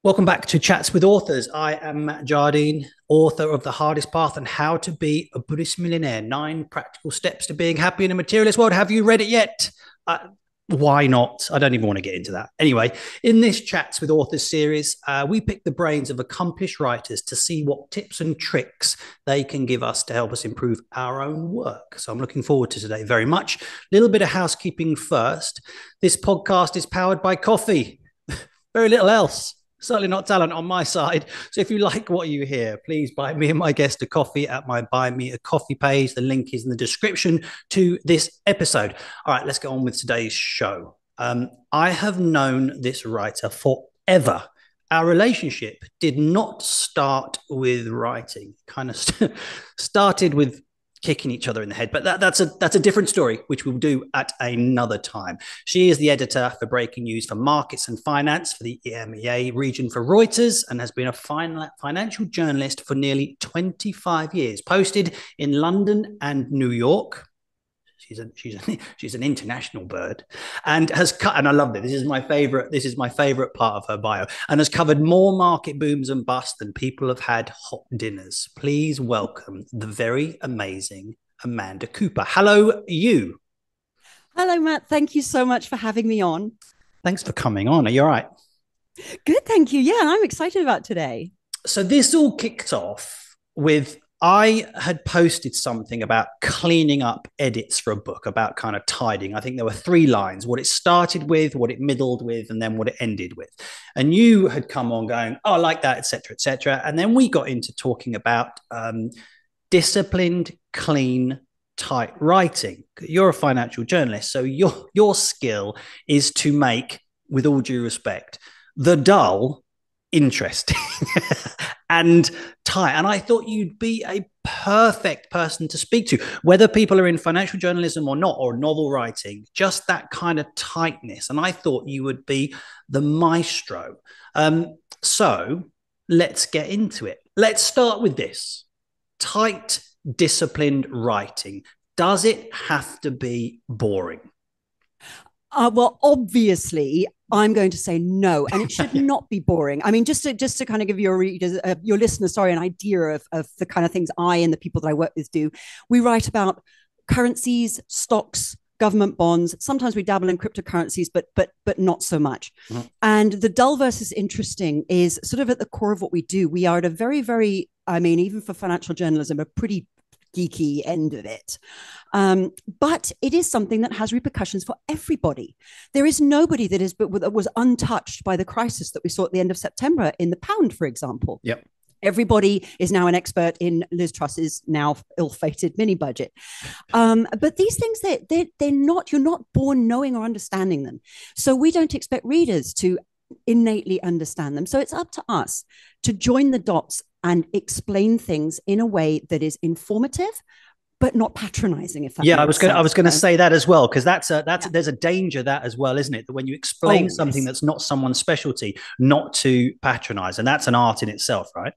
Welcome back to Chats with Authors. I am Matt Jardine, author of The Hardest Path and How to Be a Buddhist Millionaire, 9 Practical Steps to Being Happy in a Materialist World. Have you read it yet? Why not? I don't even want to get into that. Anyway, in this Chats with Authors series, we pick the brains of accomplished writers to see what tips and tricks they can give us to help us improve our own work. So I'm looking forward to today very much. A little bit of housekeeping first. This podcast is powered by coffee. Very little else. Certainly not talent on my side. So if you like what you hear, please buy me and my guest a coffee at my Buy Me a Coffee page. The link is in the description to this episode. All right, let's get on with today's show. I have known this writer forever. Our relationship did not start with writing. Kind of started with kicking each other in the head, but that's a different story, which we'll do at another time. She is the editor for breaking news for markets and finance for the EMEA region for Reuters, and has been a financial journalist for nearly 25 years. Posted in London and New York. She's an international bird, and has cut. And I love this. This is my favorite part of her bio, and has covered more market booms and busts than people have had hot dinners. Please welcome the very amazing Amanda Cooper. Hello, you. Hello, Matt. Thank you so much for having me on. Thanks for coming on. Are you all right? Good, thank you. Yeah, I'm excited about today. So this all kicked off with, I had posted something about cleaning up edits for a book, about kind of tidying. I think there were 3 lines: what it started with, what it middled with, and then what it ended with. And you had come on going, oh, I like that, etc., etc. And then we got into talking about disciplined, clean, tight writing. You're a financial journalist, so your skill is to make, with all due respect, the dull interesting and tight. And I thought you'd be a perfect person to speak to, whether people are in financial journalism or not, or novel writing, just that kind of tightness. And I thought you would be the maestro. So let's get into it. Let's start with this. Tight, disciplined writing. Does it have to be boring? Well, obviously, I'm going to say no, and it should not be boring. I mean, just to kind of give your readers, your listeners, sorry, an idea of the kind of things I and the people that I work with do. We write about currencies, stocks, government bonds. Sometimes we dabble in cryptocurrencies, but not so much. Mm-hmm. And the dull versus interesting is sort of at the core of what we do. We are at a very, very, I mean, even for financial journalism, a pretty geeky end of it. But it is something that has repercussions for everybody. There is nobody that was untouched by the crisis that we saw at the end of September in the pound, for example. Yep. Everybody is now an expert in Liz Truss's now ill-fated mini budget. But these things, they're not, you're not born knowing or understanding them. So we don't expect readers to innately understand them. So it's up to us to join the dots and explain things in a way that is informative, but not patronizing. If that I was going to say that as well, because there's a danger that as well, isn't it? That when you explain something that's not someone's specialty, not to patronize, and that's an art in itself, right?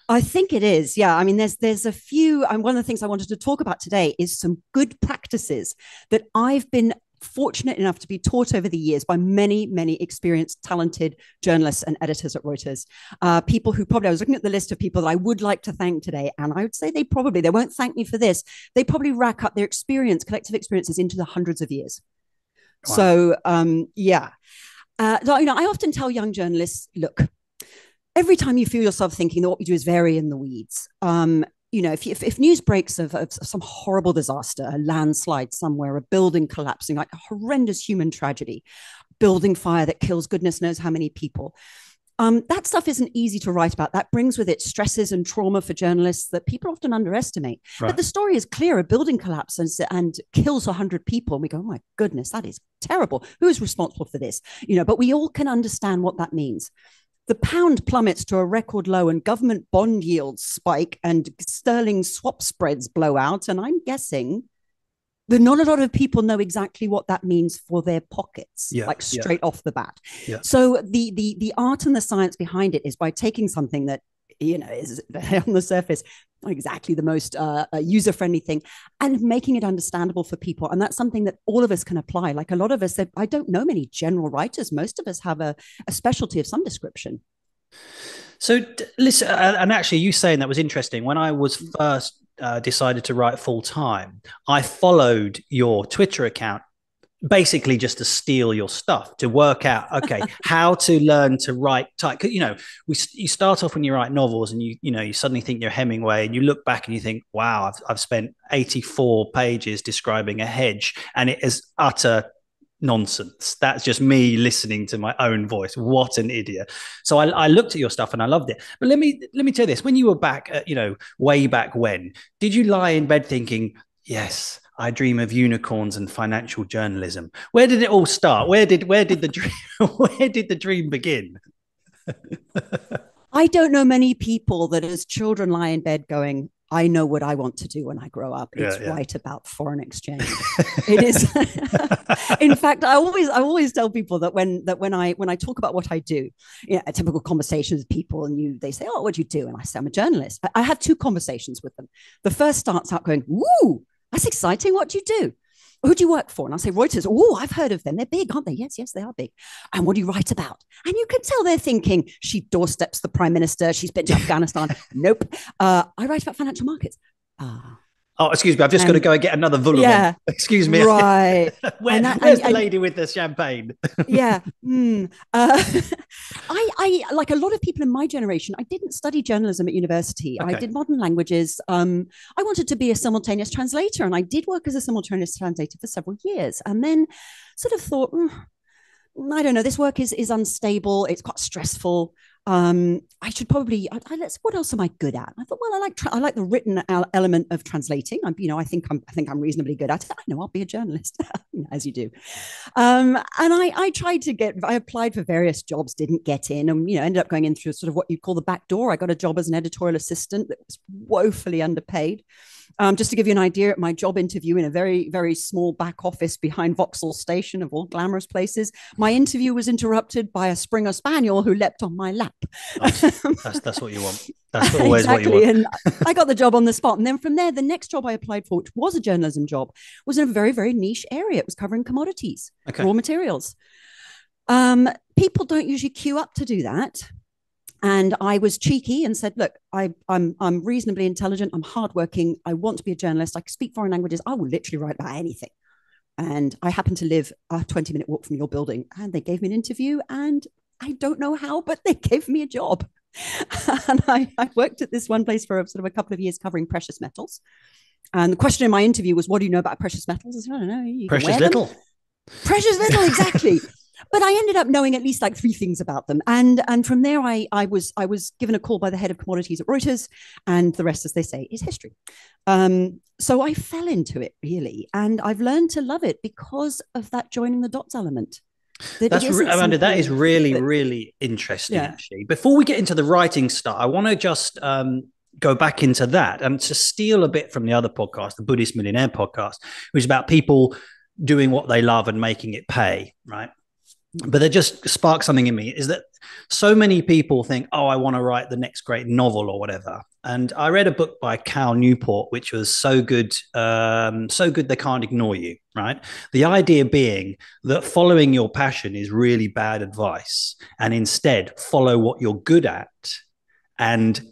I think it is. Yeah. I mean, there's a few, and one of the things I wanted to talk about today is some good practices that I've been fortunate enough to be taught over the years by many, many experienced, talented journalists and editors at Reuters. People who probably, I was looking at the list of people that I would like to thank today, and I would say they won't thank me for this. They probably rack up their collective experiences into the hundreds of years. Wow. So, I often tell young journalists, look, every time you feel yourself thinking that what we do is very in the weeds, if news breaks of some horrible disaster, a landslide somewhere, a building collapsing, like a horrendous human tragedy, building fire that kills goodness knows how many people, that stuff isn't easy to write about. That brings with it stresses and trauma for journalists that people often underestimate. Right. But the story is clear. A building collapses and kills 100 people. And we go, oh my goodness, that is terrible. Who is responsible for this? But we all can understand what that means. The pound plummets to a record low and government bond yields spike and sterling swap spreads blow out. And I'm guessing that not a lot of people know exactly what that means for their pockets, straight off the bat. Yeah. So the art and the science behind it is by taking something that, is on the surface not exactly the most user-friendly thing, and making it understandable for people. And that's something that all of us can apply. Like a lot of us, I don't know many general writers. Most of us have a specialty of some description. So listen, and actually, you saying that was interesting. When I was first decided to write full time, I followed your Twitter account basically just to steal your stuff, to work out, okay, how to learn to write type. You know, you start off when you write novels, and you suddenly think you're Hemingway, and you look back and you think, wow, I've spent 84 pages describing a hedge, and it is utter nonsense. That's just me listening to my own voice. What an idiot. So I looked at your stuff and I loved it. But let me tell you this: when you were back, way back when, did you lie in bed thinking, yes, I dream of unicorns and financial journalism? Where did it all start? Where did the dream where did the dream begin? I don't know many people that as children lie in bed going, I know what I want to do when I grow up. Yeah, It's yeah. write about foreign exchange. It is. In fact, I always tell people that when I talk about what I do, a typical conversation with people, and they say, "Oh, what do you do?" And I say, "I'm a journalist." I have two conversations with them. The first starts out going, "Woo, that's exciting. What do you do? Who do you work for?" And I'll say, "Reuters." "Oh, I've heard of them. They're big, aren't they?" "Yes, yes, they are big." "And what do you write about?" And you can tell they're thinking, she doorsteps the prime minister. She's been to Afghanistan. Nope. I write about financial markets. Ah. Oh, excuse me. I've just got to And go and get another vol au vent. yeah, Excuse me. right. Where, And that, where's the and lady with the champagne? yeah. I like a lot of people in my generation. I didn't study journalism at university. I Okay. did modern languages. I wanted to be a simultaneous translator, and I did work as a simultaneous translator for several years. And then, sort of thought, I don't know, this work is unstable. It's quite stressful. I should probably, let's, what else am I good at? I thought, well, I like the written element of translating. I think I'm reasonably good at it. I know I'll be a journalist, as you do. And I tried to I applied for various jobs, didn't get in, and ended up going in through sort of what you call the back door. I got a job as an editorial assistant that was woefully underpaid. Just to give you an idea, at my job interview in a very, very small back office behind Vauxhall Station, of all glamorous places, my interview was interrupted by a Springer Spaniel who leapt on my lap. Nice. That's what you want. That's always what you Exactly. want. And I got the job on the spot. And then from there, the next job I applied for, which was a journalism job, was in a very, very niche area. It was covering commodities, Okay. raw materials. People don't usually queue up to do that. And I was cheeky and said, "Look, I'm reasonably intelligent. I'm hardworking. I want to be a journalist. I can speak foreign languages. I will literally write about anything." And I happen to live a 20-minute walk from your building. And they gave me an interview. And I don't know how, but they gave me a job. And I worked at this one place for sort of a couple of years covering precious metals. And the question in my interview was, "What do you know about precious metals?" I said, "I don't know. You can Precious wear them." little. Precious metal, exactly. But I ended up knowing at least like three things about them, and from there I was given a call by the head of commodities at Reuters, and the rest, as they say, is history. So I fell into it really, and I've learned to love it because of that joining the dots element. That it isn't Amanda. That is something really, that, really interesting. yeah. Actually, before we get into the writing stuff, I want to just go back into that and to steal a bit from the other podcast, the Buddhist Millionaire podcast, which is about people doing what they love and making it pay, right? But that just sparked something in me, is that so many people think, oh, I want to write the next great novel or whatever. And I read a book by Cal Newport, which was so good they can't ignore you, right? The idea being that following your passion is really bad advice, and instead follow what you're good at and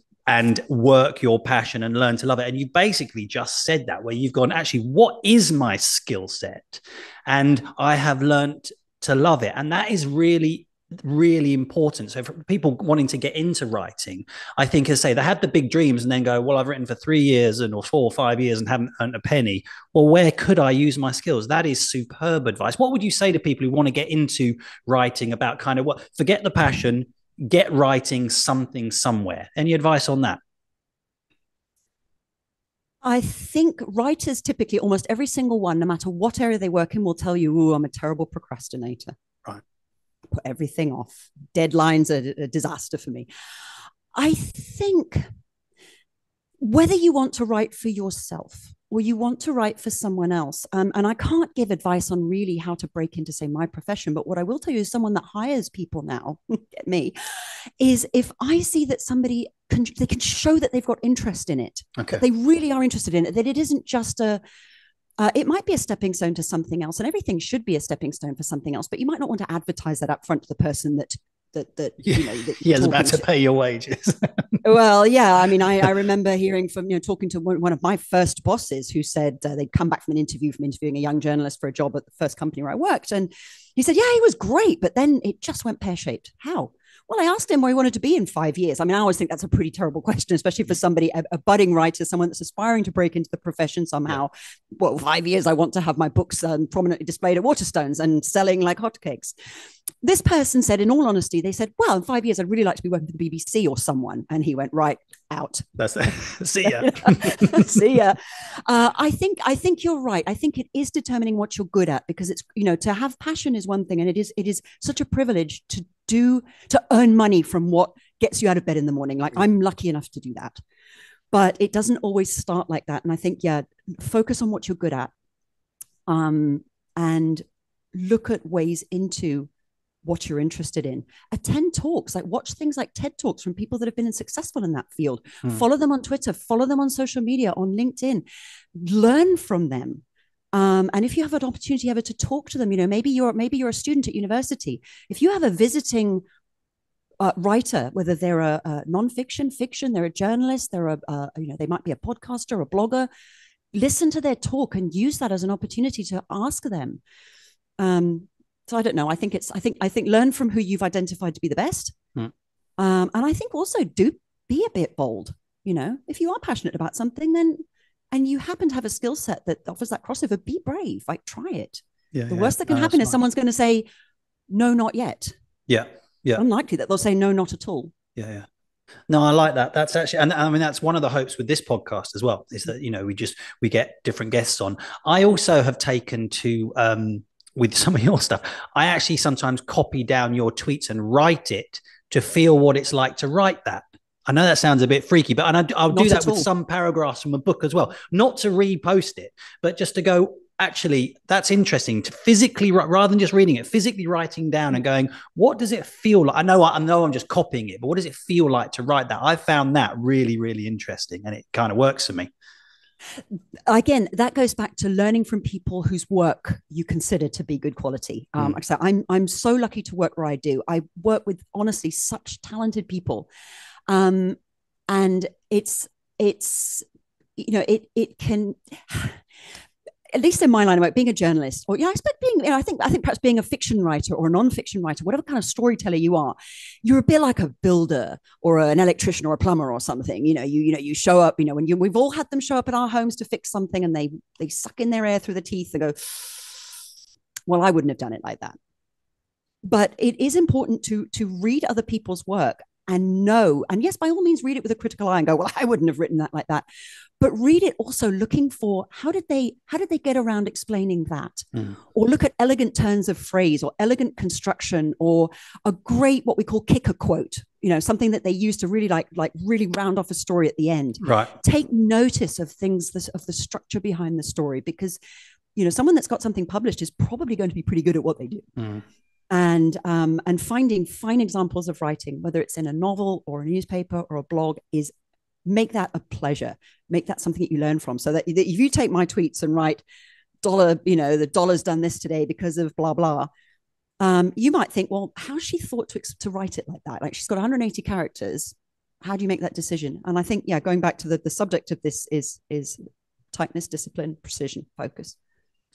work your passion and learn to love it. And you basically just said that, where you've gone, actually, what is my skill set? And I have learned to love it. And that is really, really important. So for people wanting to get into writing, I think, as I say, they have the big dreams and then go, well, I've written for 3 years or 4 or 5 years and haven't earned a penny. Well, where could I use my skills? That is superb advice. What would you say to people who want to get into writing about kind of what, forget the passion, get writing something somewhere? Any advice on that? I think writers typically, almost every single one, no matter what area they work in, will tell you, "Oh, I'm a terrible procrastinator. Right. Put everything off. Deadlines are a disaster for me." I think whether you want to write for yourself or you want to write for someone else, and I can't give advice on really how to break into, say, my profession, but what I will tell you is someone that hires people now, get me, is if I see that somebody they can show that they've got interest in it, Okay. that they really are interested in it, that it isn't just it might be a stepping stone to something else, and everything should be a stepping stone for something else, but you might not want to advertise that up front to the person that that Yeah. you know that He you're is about talking to pay your wages. well, yeah. I mean, I remember hearing from, talking to one of my first bosses who said they'd come back from an interview from interviewing a young journalist for a job at the first company where I worked. And he said, yeah, he was great, but then it just went pear-shaped. How? Well, I asked him where he wanted to be in 5 years. I mean, I always think that's a pretty terrible question, especially for somebody, a budding writer, someone that's aspiring to break into the profession somehow. Yeah. Well, 5 years, I want to have my books prominently displayed at Waterstones and selling like hotcakes. This person said, in all honesty, they said, well, in 5 years, I'd really like to be working for the BBC or someone. And he went, right, out. That's it. See ya. See ya. I think you're right. I think it is determining what you're good at, because it's, to have passion is one thing. And it is such a privilege to earn money from what gets you out of bed in the morning. Like, I'm lucky enough to do that. But it doesn't always start like that. And I think, focus on what you're good at. And look at ways into what you're interested in. Attend talks, like watch things like TED Talks from people that have been successful in that field. Follow them on Twitter, follow them on social media, on LinkedIn, learn from them. And if you have an opportunity ever to talk to them, maybe you're a student at university. If you have a visiting writer, whether they're a nonfiction, fiction, they're a journalist, they might be a podcaster, a blogger, listen to their talk and use that as an opportunity to ask them. So I don't know. I think learn from who you've identified to be the best. And I think also do be a bit bold. If you are passionate about something, then, and you happen to have a skill set that offers that crossover, be brave, like try it. The worst that can happen is someone's going to say, no, not yet. Yeah. Unlikely that they'll say no, not at all. Yeah. No, I like that. That's actually, and I mean, that's one of the hopes with this podcast as well, is that, we get different guests on. I also have taken to, with some of your stuff, I actually sometimes copy down your tweets and write it to feel what it's like to write that. I know that sounds a bit freaky, but I'll do that with some paragraphs from a book as well, not to repost it, but just to go, actually, that's interesting to physically, rather than just reading it, physically writing down and going, what does it feel like? I know I'm just copying it, but what does it feel like to write that? I found that really, really interesting, and it kind of works for me. Again, that goes back to learning from people whose work you consider to be good quality. Like I said, I'm so lucky to work where I do. I work with, honestly, such talented people. And it can, at least in my line of work, being a journalist, or I expect being, I think perhaps being a fiction writer or a non-fiction writer, whatever kind of storyteller you are, you're a bit like a builder or an electrician or a plumber or something. You show up. We've all had them show up at our homes to fix something, and they suck in their air through the teeth and go, well, I wouldn't have done it like that. But it is important to read other people's work and know, and yes, by all means, read it with a critical eye and go, well, I wouldn't have written that like that. But read it also looking for, how did they get around explaining that? Or look at elegant turns of phrase or elegant construction or a great, what we call kicker quote, something that they use to really like really round off a story at the end. Right. Take notice of things, of the structure behind the story, because, someone that's got something published is probably going to be pretty good at what they do. And finding fine examples of writing, whether it's in a novel or a newspaper or a blog, is make that a pleasure. Make that something that you learn from. So that if you take my tweets and write the dollar's done this today because of blah blah, you might think, well, how's she thought to write it like that? Like, she's got 180 characters. How do you make that decision? And I think, going back to the subject of this is tightness, discipline, precision, focus.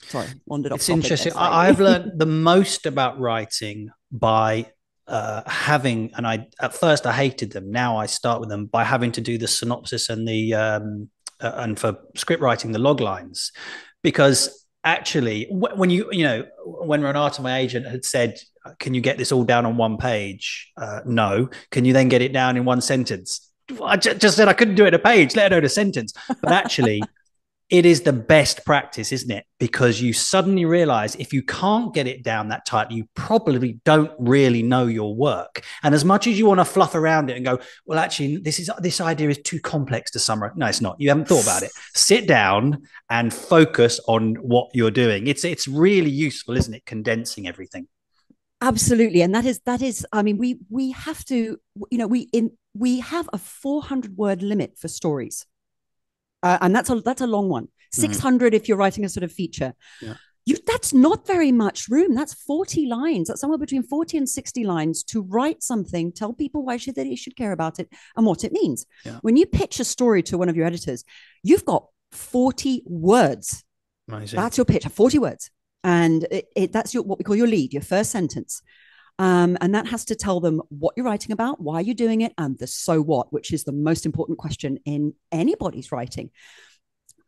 Sorry, wandered off. It's interesting. I've learned the most about writing by having, and at first I hated them. Now I start with them by having to do the synopsis and the and for script writing, the log lines, because actually when when Renata, my agent, had said, can you get this all down on one page? No. Can you then get it down in one sentence? I just said I couldn't do it in a page, let alone a sentence. But actually, it is the best practice, isn't it? Because you suddenly realize if you can't get it down that tightly, you probably don't really know your work. And as much as you want to fluff around it and go, well, actually, this idea is too complex to summarize. No, it's not. You haven't thought about it. Sit down and focus on what you're doing. It's really useful, isn't it? Condensing everything. Absolutely. And that is, I mean, we have to, we have a 400-word limit for stories. And that's a long one. 600 if you're writing a sort of feature. Yeah. That's not very much room. That's 40 lines. That's somewhere between 40 and 60 lines to write something, tell people why they should care about it and what it means. Yeah. When you pitch a story to one of your editors, you've got 40 words. Amazing. That's your pitch, 40 words. And that's what we call your lead, your first sentence. And that has to tell them what you're writing about, why you're doing it, and the so what, which is the most important question in anybody's writing.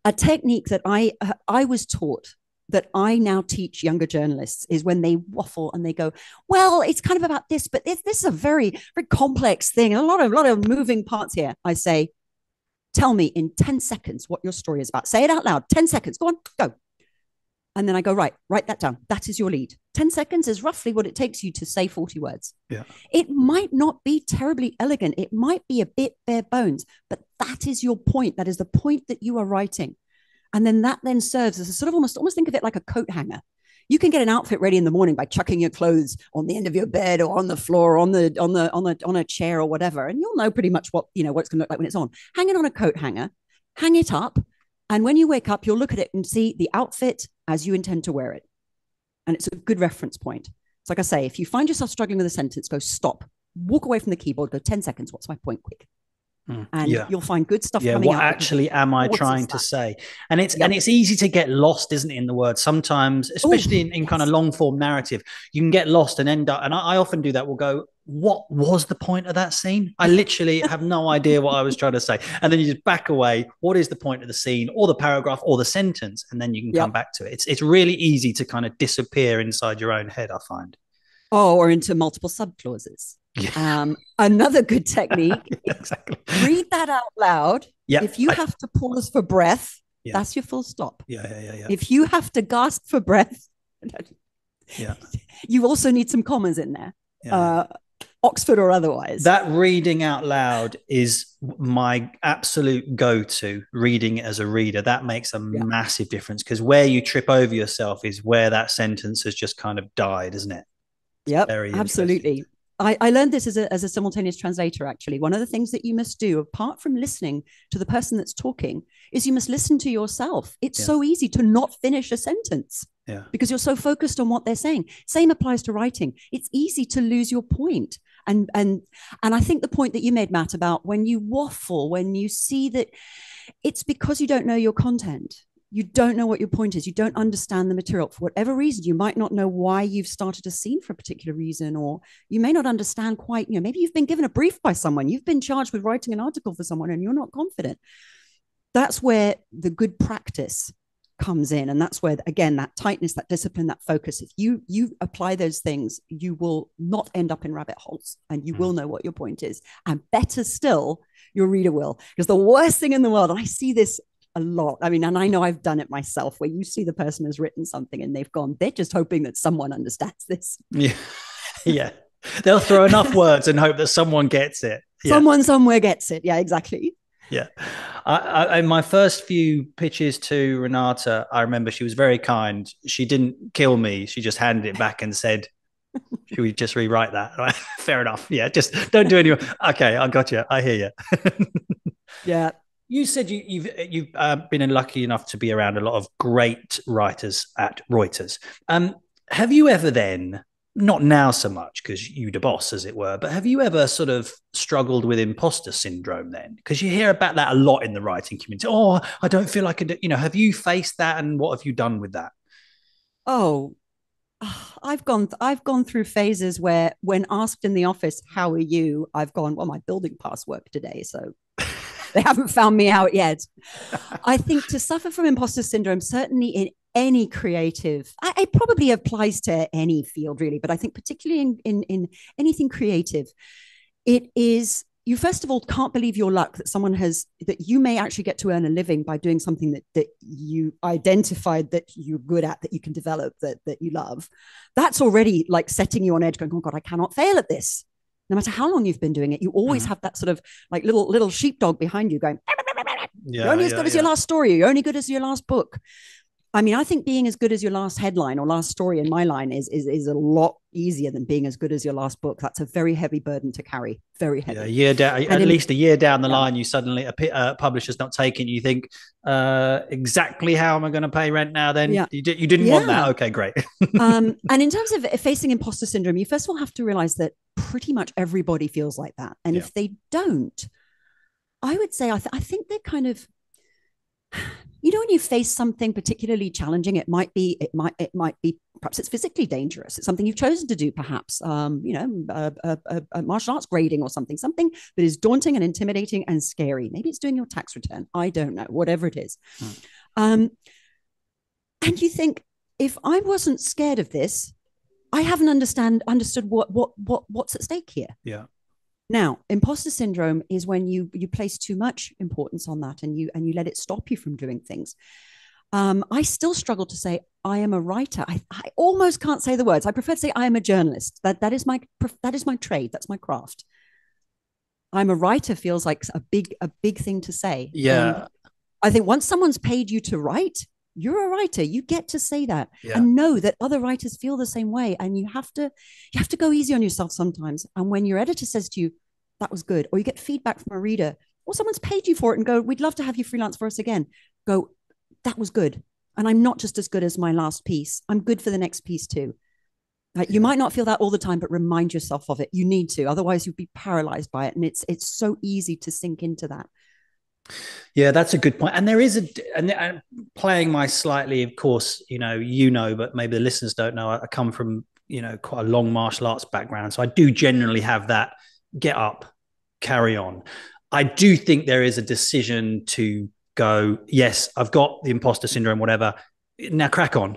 A technique that I was taught, that I now teach younger journalists, is when they waffle and they go, well, it's kind of about this, but this is a very, very complex thing, a lot of moving parts here. I say, tell me in 10 seconds what your story is about. Say it out loud. 10 seconds. Go on, go. And then I go, write that down. That is your lead. 10 seconds is roughly what it takes you to say 40 words. Yeah. It might not be terribly elegant. It might be a bit bare bones, but that is your point. That is the point that you are writing. And then that then serves as a sort of almost think of it like a coat hanger. You can get an outfit ready in the morning by chucking your clothes on the end of your bed or on the floor, or on a chair or whatever, and you'll know pretty much what it's going to look like when it's on. Hang it on a coat hanger, hang it up, and when you wake up, you'll look at it and see the outfit as you intend to wear it, and it's a good reference point. It's like I say, if you find yourself struggling with a sentence, go stop, walk away from the keyboard, go 10 seconds. What's my point? Quick. And you'll find good stuff coming out. What actually am I trying to say? And it's easy to get lost, isn't it, in the words sometimes, especially in kind of long form narrative. You can get lost and end up, and I often do that. We'll go, what was the point of that scene? I literally have no idea what I was trying to say. And then you just back away. What is the point of the scene or the paragraph or the sentence? And then you can come back to it. It's really easy to kind of disappear inside your own head, I find. Oh, or into multiple subclauses. Yeah. Another good technique. Exactly. Read that out loud. Yeah. If you have to pause for breath, that's your full stop. Yeah. If you have to gasp for breath, you also need some commas in there. Yeah. Oxford or otherwise. That reading out loud is my absolute go-to, reading it as a reader. That makes a massive difference, because where you trip over yourself is where that sentence has just kind of died, isn't it? Yep, absolutely. I learned this as a simultaneous translator, actually. One of the things that you must do, apart from listening to the person that's talking, is you must listen to yourself. It's so easy to not finish a sentence because you're so focused on what they're saying. Same applies to writing. It's easy to lose your point. And I think the point that you made, Matt, about when you waffle, when you see that, it's because you don't know your content. You don't know what your point is. You don't understand the material for whatever reason. You might not know why you've started a scene for a particular reason, or you may not understand quite, maybe you've been given a brief by someone. You've been charged with writing an article for someone and you're not confident. That's where the good practice comes in. And that's where, again, that tightness, that discipline, that focus, if you apply those things, you will not end up in rabbit holes and you will know what your point is. And better still, your reader will. Because the worst thing in the world, and I see this a lot. I mean, and I know I've done it myself, where you see the person has written something and they're just hoping that someone understands this. Yeah. They'll throw enough words and hope that someone gets it. Someone somewhere gets it. Yeah, exactly. Yeah. In my first few pitches to Renata, I remember she was very kind. She didn't kill me. She just handed it back and said, should we just rewrite that? Fair enough. Yeah, just don't do any. Okay, I got you. I hear you. Yeah. You said you've been lucky enough to be around a lot of great writers at Reuters. Have you ever then, not now so much because you're the boss, as it were, but have you ever sort of struggled with imposter syndrome then? Because you hear about that a lot in the writing community. Oh, I don't feel like have you faced that, and what have you done with that? Oh, I've gone through phases where, when asked in the office, how are you? I've gone, well, my building pass work today, so they haven't found me out yet. I think to suffer from imposter syndrome, certainly in any creative, it probably applies to any field really, but I think particularly in anything creative, it is, you first of all can't believe your luck that you may actually get to earn a living by doing something that you identified that you're good at, that you can develop, that you love. That's already like setting you on edge, going, oh God, I cannot fail at this. No matter how long you've been doing it, you always have that sort of like little sheepdog behind you going, you're only as good as your last story. You're only good as your last book. I mean, I think being as good as your last headline or last story in my line is a lot easier than being as good as your last book. That's a very heavy burden to carry, very heavy. Yeah, a year down, And at least a year down the line, you suddenly a publisher's not taking. You think, exactly how am I going to pay rent now? Then yeah, you didn't want that. Okay, great. And in terms of facing imposter syndrome, you first of all have to realize that pretty much everybody feels like that, and if they don't, I would say I think they're kind of, when you face something particularly challenging, it might be perhaps it's physically dangerous. It's something you've chosen to do, perhaps, a martial arts grading or something that is daunting and intimidating and scary. Maybe it's doing your tax return. I don't know, whatever it is. And you think, if I wasn't scared of this, I haven't understood what's at stake here. Yeah. Now, imposter syndrome is when you place too much importance on that and you let it stop you from doing things. I still struggle to say I am a writer. I almost can't say the words. I prefer to say I am a journalist. That is my trade. That's my craft. I'm a writer feels like a big thing to say. Yeah. And I think once someone's paid you to write, you're a writer. You get to say that and know that other writers feel the same way. And you have to go easy on yourself sometimes. And when your editor says to you, that was good, or you get feedback from a reader, or someone's paid you for it and go, we'd love to have you freelance for us again. Go, that was good. And I'm not just as good as my last piece. I'm good for the next piece too. You might not feel that all the time, but remind yourself of it. You need to, otherwise you'd be paralyzed by it. And it's so easy to sink into that. Yeah, that's a good point. And there is and playing my slightly, of course, but maybe the listeners don't know, I come from, quite a long martial arts background. So I do generally have that get up, carry on. I do think there is a decision to go, yes, I've got the imposter syndrome, whatever. Now crack on.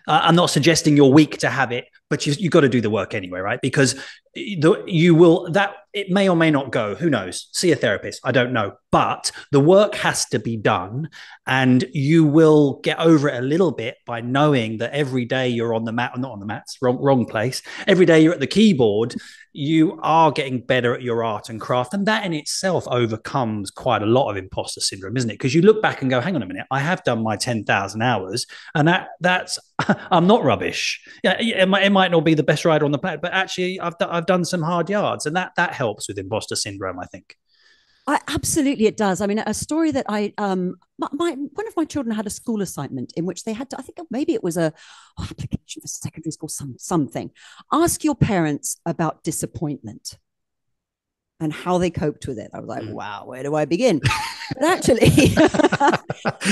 I'm not suggesting you're weak to have it, but you got to do the work anyway, right? Because it may or may not go. Who knows? See a therapist. I don't know. But the work has to be done, and you will get over it a little bit by knowing that every day you're on the mat, not on the mats, wrong place. Every day you're at the keyboard, you are getting better at your art and craft. And that in itself overcomes quite a lot of imposter syndrome, isn't it? Because you look back and go, hang on a minute, I have done my 10,000 hours, and that's I'm not rubbish. Yeah, it might not be the best rider on the planet, but actually I've done some hard yards, and that helps with imposter syndrome, I think. Absolutely, it does. I mean, a story that one of my children had a school assignment in which they had to, I think maybe it was a application for secondary school, something. Ask your parents about disappointment and how they coped with it. I was like, wow, where do I begin? But actually,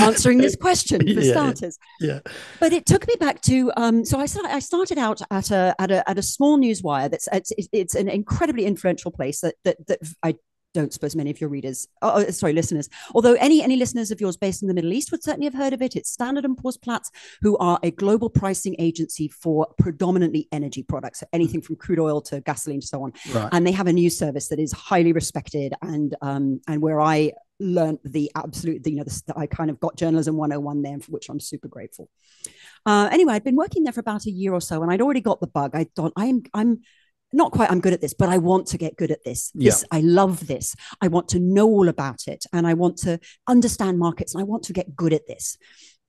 answering this question for starters. Yeah. But it took me back to so I started out at a small news wire it's an incredibly influential place that I don't suppose many of your listeners, although any listeners of yours based in the Middle East would certainly have heard of it. It's Standard & Poor's Platts, who are a global pricing agency for predominantly energy products, so anything from crude oil to gasoline and so on. Right. And they have a news service that is highly respected and where I learned I kind of got journalism 101 there, for which I'm super grateful. Anyway, I'd been working there for about a year or so, and I'd already got the bug. I thought, I'm not quite, I'm good at this, but I want to get good at this. I love this. I want to know all about it, and I want to understand markets, and I want to get good at this.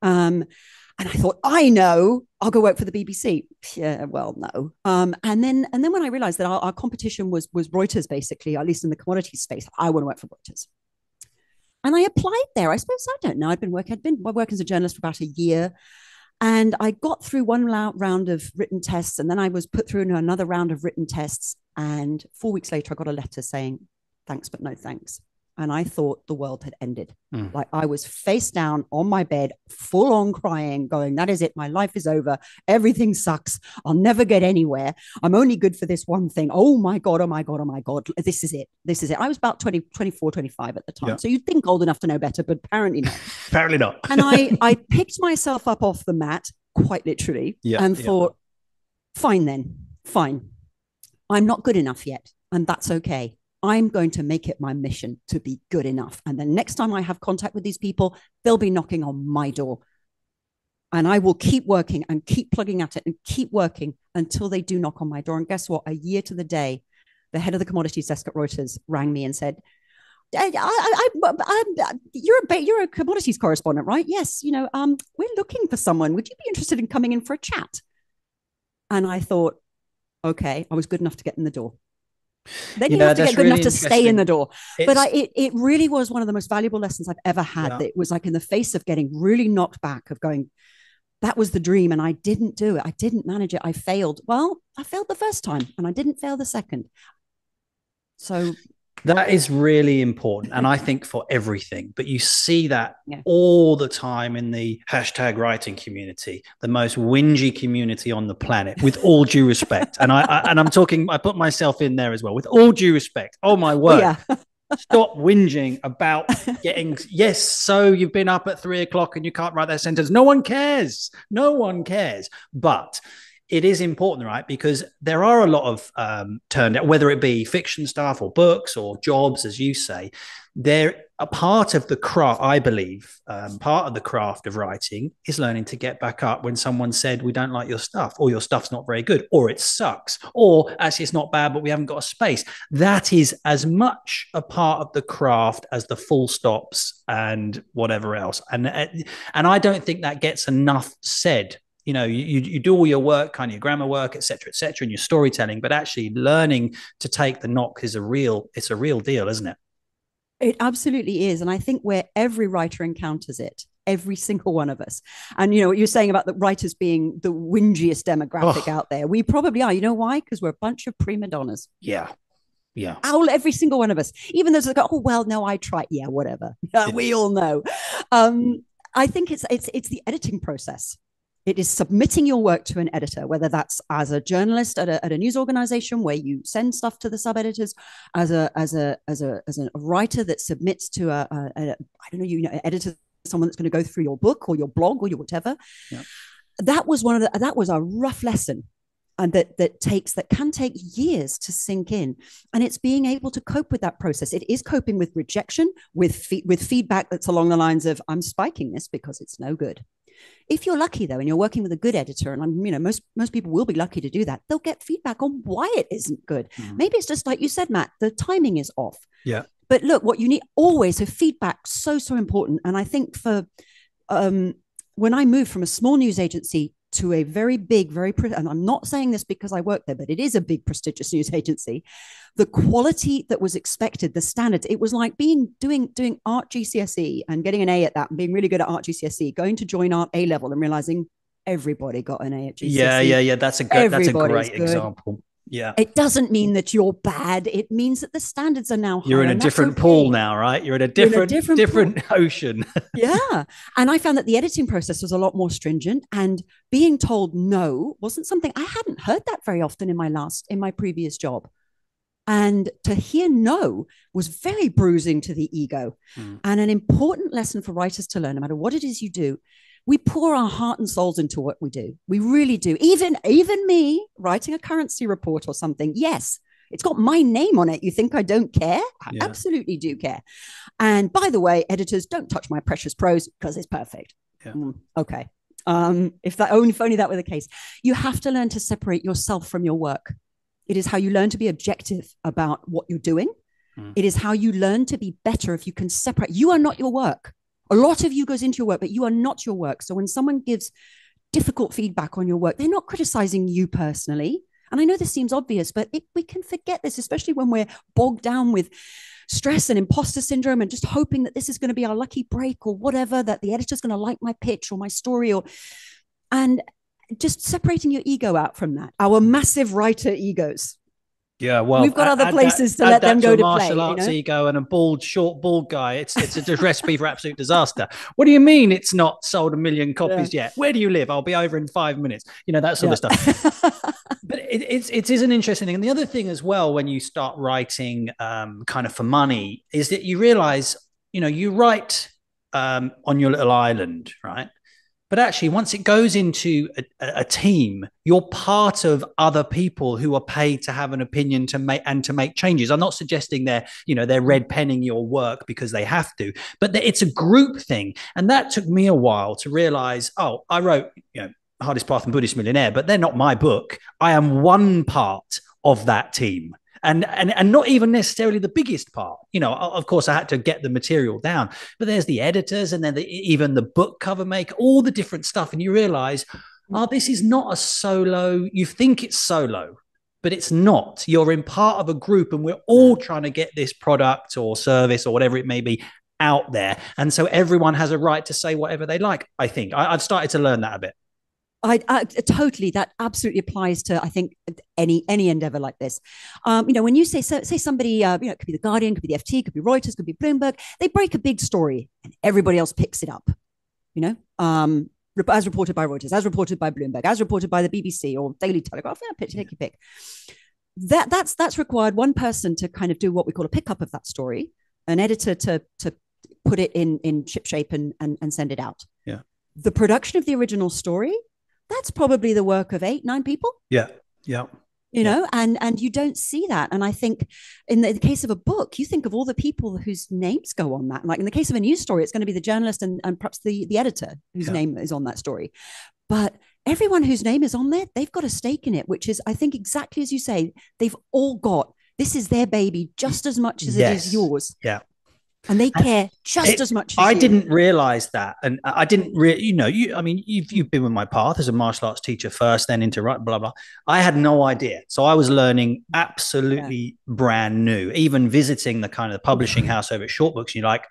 And I thought, I know, I'll go work for the BBC. Yeah, well, no. And then when I realized that our competition was Reuters, basically, at least in the commodities space, I want to work for Reuters. And I applied there. I suppose, I don't know. I'd been working as a journalist for about a year. And I got through one round of written tests, and then I was put through another round of written tests. And 4 weeks later, I got a letter saying, thanks, but no thanks. And I thought the world had ended. Like, I was face down on my bed, full on crying, going, that is it. My life is over. Everything sucks. I'll never get anywhere. I'm only good for this one thing. Oh my God, oh my God, oh my God. This is it. This is it. I was about 24, 25 at the time. Yeah. So you'd think old enough to know better, but apparently not. Apparently not. And I picked myself up off the mat, quite literally, and thought, fine then, fine. I'm not good enough yet, and that's okay. I'm going to make it my mission to be good enough. And the next time I have contact with these people, they'll be knocking on my door. And I will keep working and keep plugging at it and keep working until they do knock on my door. And guess what? A year to the day, the head of the commodities desk at Reuters rang me and said, you're a commodities correspondent, right? Yes. We're looking for someone. Would you be interested in coming in for a chat? And I thought, okay, I was good enough to get in the door. Then you have to get good enough to stay in the door. But it really was one of the most valuable lessons I've ever had. Yeah. That it was like in the face of getting really knocked back, of going, that was the dream, and I didn't do it. I didn't manage it. I failed. Well, I failed the first time, and I didn't fail the second. So that is really important. And I think for everything, but you see that all the time in the hashtag writing community, the most whingy community on the planet, with all due respect. And I'm talking, I put myself in there as well, with all due respect. Oh my word. Yeah. Stop whinging about getting, yes, so you've been up at 3:00 and you can't write that sentence. No one cares. No one cares. But it is important, right? Because there are a lot of turned out, whether it be fiction stuff or books or jobs, as you say, they're a part of the craft, I believe, part of the craft of writing is learning to get back up when someone said, we don't like your stuff, or your stuff's not very good, or it sucks, or actually it's not bad, but we haven't got a space. That is as much a part of the craft as the full stops and whatever else. And I don't think that gets enough said. You do all your work, kind of your grammar work, et cetera, and your storytelling, but actually learning to take the knock is it's a real deal, isn't it? It absolutely is. And I think where every writer encounters it, every single one of us. And what you're saying about the writers being the whingiest demographic out there, we probably are. You know why? Because we're a bunch of prima donnas. Yeah. Every single one of us. Even those that go, oh, well, no, I tried. Yeah, whatever. We all know. I think it's the editing process. It is submitting your work to an editor, whether that's as a journalist at a news organization where you send stuff to the sub-editors, as a writer that submits to I don't know, editor, someone that's going to go through your book or your blog or your whatever. Yeah. That was a rough lesson, and that can take years to sink in. And it's being able to cope with that process. It is coping with rejection, with feedback that's along the lines of, I'm spiking this because it's no good. If you're lucky, though, and you're working with a good editor, and most people will be lucky to do that, they'll get feedback on why it isn't good. Maybe it's just like you said, Matt, the timing is off. Yeah. But look, what you need always, so feedback, so important. And I think for when I moved from a small news agency to a very big, and I'm not saying this because I work there, but it is a big, prestigious news agency. The quality that was expected, the standards, it was like doing art GCSE and getting an A at that, and being really good at art GCSE, going to join art A level and realizing everybody got an A at GCSE. Yeah. That's a great example. Yeah. It doesn't mean that you're bad. It means that the standards are now higher. You're in a different pool now, right? You're in a different ocean. Yeah. And I found that the editing process was a lot more stringent, and being told no wasn't something I hadn't heard that very often in my previous job. And to hear no was very bruising to the ego, and an important lesson for writers to learn. No matter what it is you do, we pour our heart and souls into what we do. We really do. Even me writing a currency report or something. Yes, it's got my name on it. You think I don't care? I absolutely do care. And by the way, editors, don't touch my precious prose because it's perfect. Yeah. Okay. If only that were the case. You have to learn to separate yourself from your work. It is how you learn to be objective about what you're doing. It is how you learn to be better if you can separate. You are not your work. A lot of you goes into your work, but you are not your work. So when someone gives difficult feedback on your work, they're not criticizing you personally. And I know this seems obvious, but we can forget this, especially when we're bogged down with stress and imposter syndrome and just hoping that this is going to be our lucky break or whatever, that the editor's going to like my pitch or my story, and just separating your ego out from that. Our massive writer egos. Yeah, well, we've got other places to let them go to play. Martial arts ego and a short bald guy. It's a recipe for absolute disaster. What do you mean it's not sold 1 million copies yet? Where do you live? I'll be over in 5 minutes. That sort of stuff. But it is an interesting thing. And the other thing as well, when you start writing kind of for money, is that you realize, you write on your little island, right? But actually, once it goes into a team, you're part of other people who are paid to have an opinion to make changes. I'm not suggesting they're red penning your work because they have to, but it's a group thing. And that took me a while to realize, I wrote, Hardest Path and Buddhist Millionaire, but they're not my book. I am one part of that team. and not even necessarily the biggest part. Of course, I had to get the material down, but there's the editors, and then even the book cover maker, all the different stuff, and you realize, oh, this is not a solo. You think it's solo, but it's not. You're in part of a group, and we're all trying to get this product or service or whatever it may be out there. And so everyone has a right to say whatever they like. I think I've started to learn that a bit. I totally, that absolutely applies to, I think, any endeavor like this. When you say somebody, it could be the Guardian, could be the FT, could be Reuters, could be Bloomberg, they break a big story and everybody else picks it up, as reported by Reuters, as reported by Bloomberg, as reported by the BBC or Daily Telegraph. Take your pick. That's required one person to kind of do what we call a pickup of that story, an editor to put it in ship shape and send it out. Yeah. The production of the original story, that's probably the work of 8-9 people. Yeah. And you don't see that. And I think in the case of a book, you think of all the people whose names go on that. Like in the case of a news story, it's going to be the journalist and perhaps the editor whose name is on that story. But everyone whose name is on there, they've got a stake in it, which is, I think, exactly as you say, they've all got, this is their baby just as much as it is yours. Yeah. And they care just as much as I didn't realize that. And I didn't really, you've been with my path as a martial arts teacher first, then into blah, blah. I had no idea. So I was learning absolutely brand new, even visiting the kind of publishing house over at Short Books. You're like,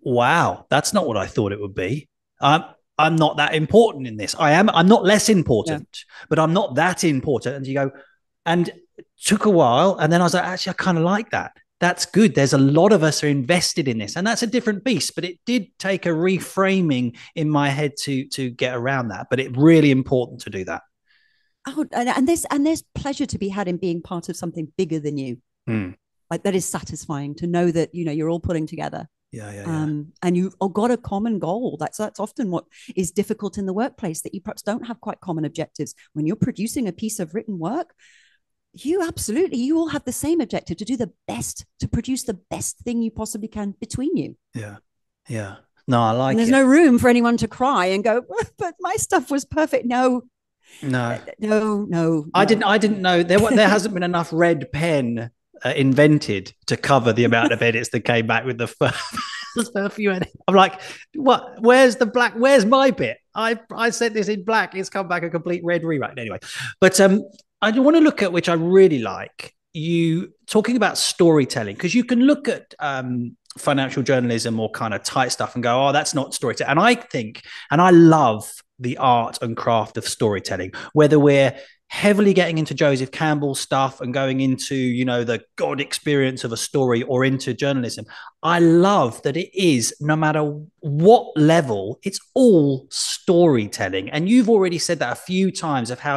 wow, that's not what I thought it would be. I'm not that important in this. I'm not less important, but I'm not that important. And you go, and it took a while. And then I was like, actually, I kind of like that. That's good. There's a lot of us are invested in this, and that's a different beast. But it did take a reframing in my head to get around that. But it's really important to do that. Oh, and there's pleasure to be had in being part of something bigger than you. Like that is satisfying to know that you're all pulling together. And you've got a common goal. That's often what is difficult in the workplace, that you perhaps don't have quite common objectives. When you're producing a piece of written work, you all have the same objective, to do the best, to produce the best thing you possibly can between you. Yeah. No, I like it. There's no room for anyone to cry and go, but my stuff was perfect. No. I didn't know there hasn't been enough red pen invented to cover the amount of edits that came back with the first few edits. I'm like, what? Where's the black? Where's my bit? I said this in black. It's come back a complete red rewrite. Anyway, but I want to look at, which I really like, you talking about storytelling, because you can look at financial journalism or kind of tight stuff and go, oh, that's not storytelling. And I think, and I love the art and craft of storytelling, whether we're heavily getting into Joseph Campbell stuff and going into, the God experience of a story, or into journalism. I love that it is, no matter what level, it's all storytelling. And you've already said that a few times, of how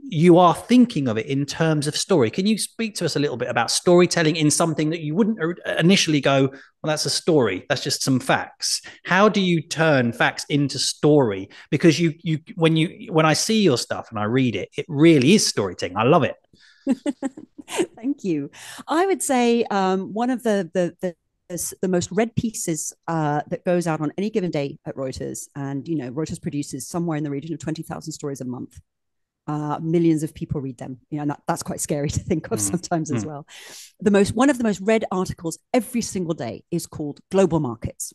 you are thinking of it in terms of story. Can you speak to us a little bit about storytelling in something that you wouldn't initially go, well, that's a story, that's just some facts? How do you turn facts into story? Because when I see your stuff and I read it, it really is storytelling. I love it. Thank you. I would say one of the most read pieces that goes out on any given day at Reuters, and Reuters produces somewhere in the region of 20,000 stories a month. Millions of people read them, and that's quite scary to think of sometimes as well. One of the most read articles every single day is called Global Markets.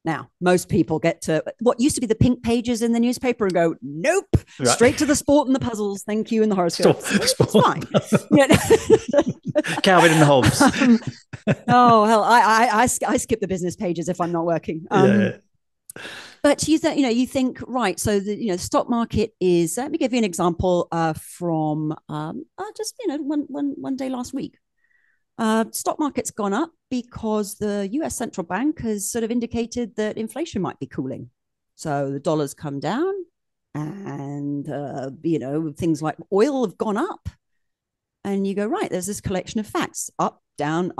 Now, most people get to what used to be the pink pages in the newspaper and go, nope, straight to the sport and the puzzles, thank you, and the horoscopes. It's fine. Calvin and Hobbes. Oh hell, I skip the business pages if I'm not working. But you think, right, so the stock market is, let me give you an example from just one day last week. Stock market's gone up because the US central bank has sort of indicated that inflation might be cooling. So the dollar's come down, and things like oil have gone up. And you go, right, there's this collection of facts, up, down,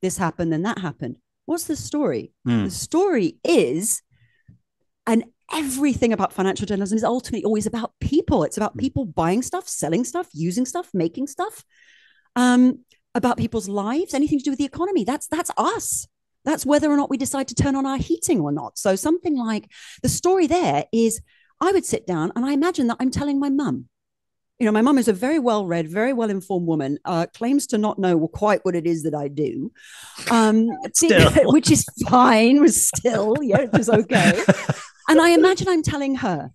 this happened, then that happened. What's the story? The story is, and everything about financial journalism is ultimately always about people. It's about people buying stuff, selling stuff, using stuff, making stuff, about people's lives, anything to do with the economy. That's us. That's whether or not we decide to turn on our heating or not. So something like the story there is, I would sit down and I imagine that I'm telling my mum. My mum is a very well-read, very well-informed woman, claims to not know quite what it is that I do, Still. which is fine, was still, yeah, it was okay. And I imagine I'm telling her,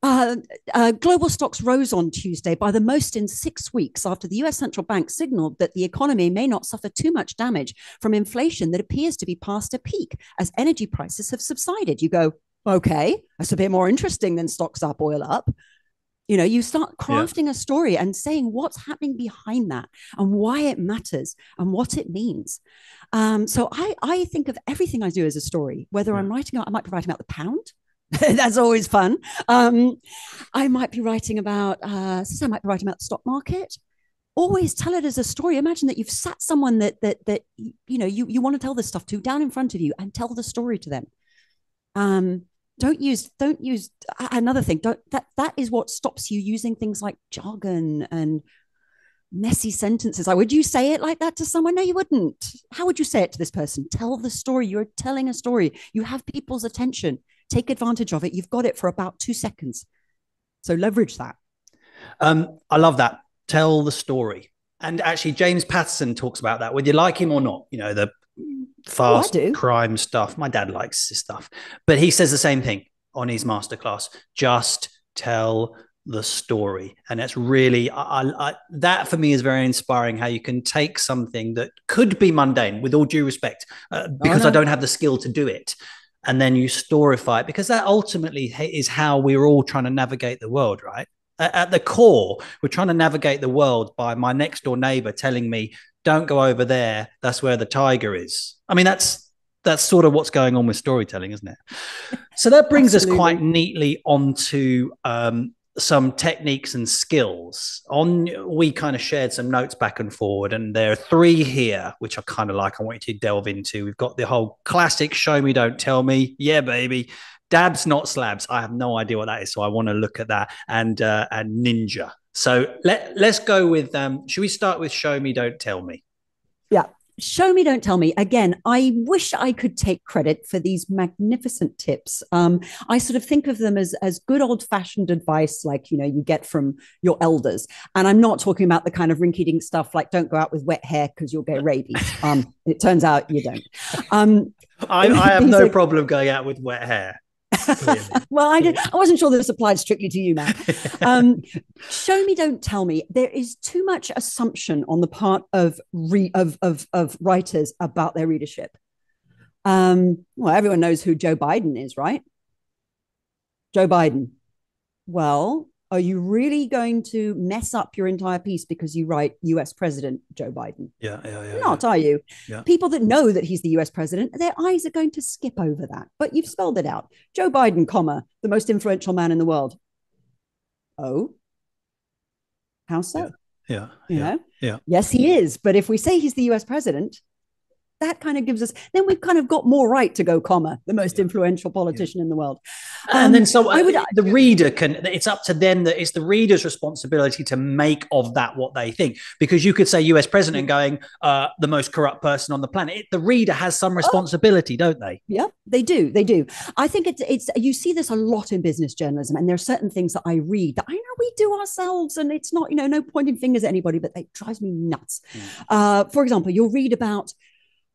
global stocks rose on Tuesday by the most in 6 weeks after the US central bank signaled that the economy may not suffer too much damage from inflation that appears to be past a peak as energy prices have subsided. You go, okay, that's a bit more interesting than stocks up, oil up. You start crafting a story and saying what's happening behind that and why it matters and what it means. So I think of everything I do as a story, whether I'm writing out, I might be writing about the pound. That's always fun. I might be writing about, I might be writing about the stock market. Always tell it as a story. Imagine that you've sat someone that you want to tell this stuff to down in front of you and tell the story to them. Don't use another thing. That is what stops you using things like jargon and messy sentences. Would you say it like that to someone? No, you wouldn't. How would you say it to this person? Tell the story. You're telling a story. You have people's attention. Take advantage of it. You've got it for about 2 seconds. So leverage that. I love that. Tell the story. And actually, James Patterson talks about that, whether you like him or not, the fast crime stuff. My dad likes this stuff. But he says the same thing on his masterclass. Just tell the story. And that's really, that for me is very inspiring, how you can take something that could be mundane, with all due respect, because I don't have the skill to do it. And then you storify it, because that ultimately is how we're all trying to navigate the world, right? At the core, we're trying to navigate the world by my next door neighbor telling me, don't go over there, that's where the tiger is. I mean, that's sort of what's going on with storytelling, isn't it? So that brings us quite neatly onto some techniques and skills. We kind of shared some notes back and forward, and there are 3 here which I kind of like. I want you to delve into. We've got the whole classic show me don't tell me, yeah baby, dabs not slabs. I have no idea what that is, so I want to look at that, and ninja. So let's go with should we start with show me don't tell me? Yeah. Show me, don't tell me. Again, I wish I could take credit for these magnificent tips. I sort of think of them as good old-fashioned advice, like, you get from your elders. And I'm not talking about the kind of rinky-dink stuff like don't go out with wet hair because you'll get rabies. It turns out you don't. I have no problem going out with wet hair. Well, I wasn't sure this applied strictly to you, Matt. Show me, don't tell me. There is too much assumption on the part of writers about their readership. Well, everyone knows who Joe Biden is, right? Joe Biden. Well, are you really going to mess up your entire piece because you write US President Joe Biden? Yeah. Not, are you? Yeah. People that know that he's the US president, their eyes are going to skip over that. But you've spelled it out. Joe Biden, comma, the most influential man in the world. Oh? How so? Yeah. Yes, he is. But if we say he's the US president, that kind of gives us, then we've kind of got more right to go, comma, the most influential politician in the world. And then the reader it's up to them, that it's the reader's responsibility to make of that what they think. Because you could say US president going, the most corrupt person on the planet. The reader has some responsibility, don't they? Yeah, they do. They do. I think it's you see this a lot in business journalism, and there are certain things that I read that I know we do ourselves, and it's not, no pointing fingers at anybody, but it drives me nuts. For example, you'll read about,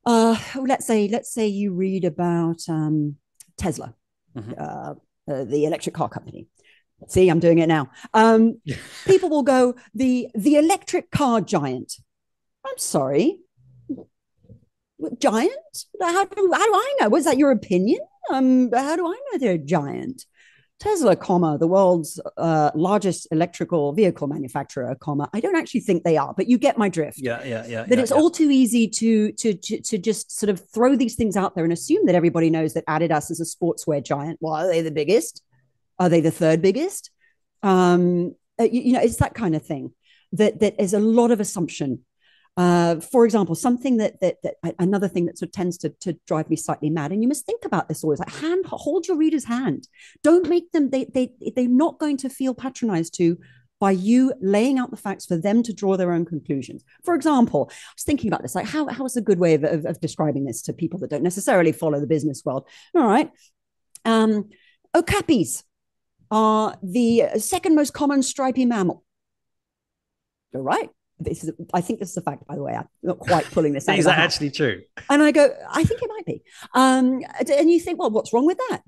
let's say you read about Tesla, the electric car company. See, I'm doing it now. People will go, the electric car giant. I'm sorry, giant? How do I know? Was that your opinion? How do I know they're a giant? Tesla, comma, the world's largest electrical vehicle manufacturer, comma. I don't actually think they are, but you get my drift. Yeah. That it's all too easy to just sort of throw these things out there and assume that everybody knows that Adidas is a sportswear giant. Well, are they the biggest? Are they the third biggest? It's that kind of thing. That is a lot of assumption. For example, something that another thing that sort of tends to drive me slightly mad, and you must think about this always, like hold your reader's hand. Don't make them, they're not going to feel patronized by you laying out the facts for them to draw their own conclusions. For example, I was thinking about this, like how is a good way of describing this to people that don't necessarily follow the business world? All right. Okapis are the second most common stripy mammal. Go, right. I think this is a fact, by the way. I'm not quite pulling this out Is of that the hat. actually true? And I go, I think it might be. And you think, well, what's wrong with that?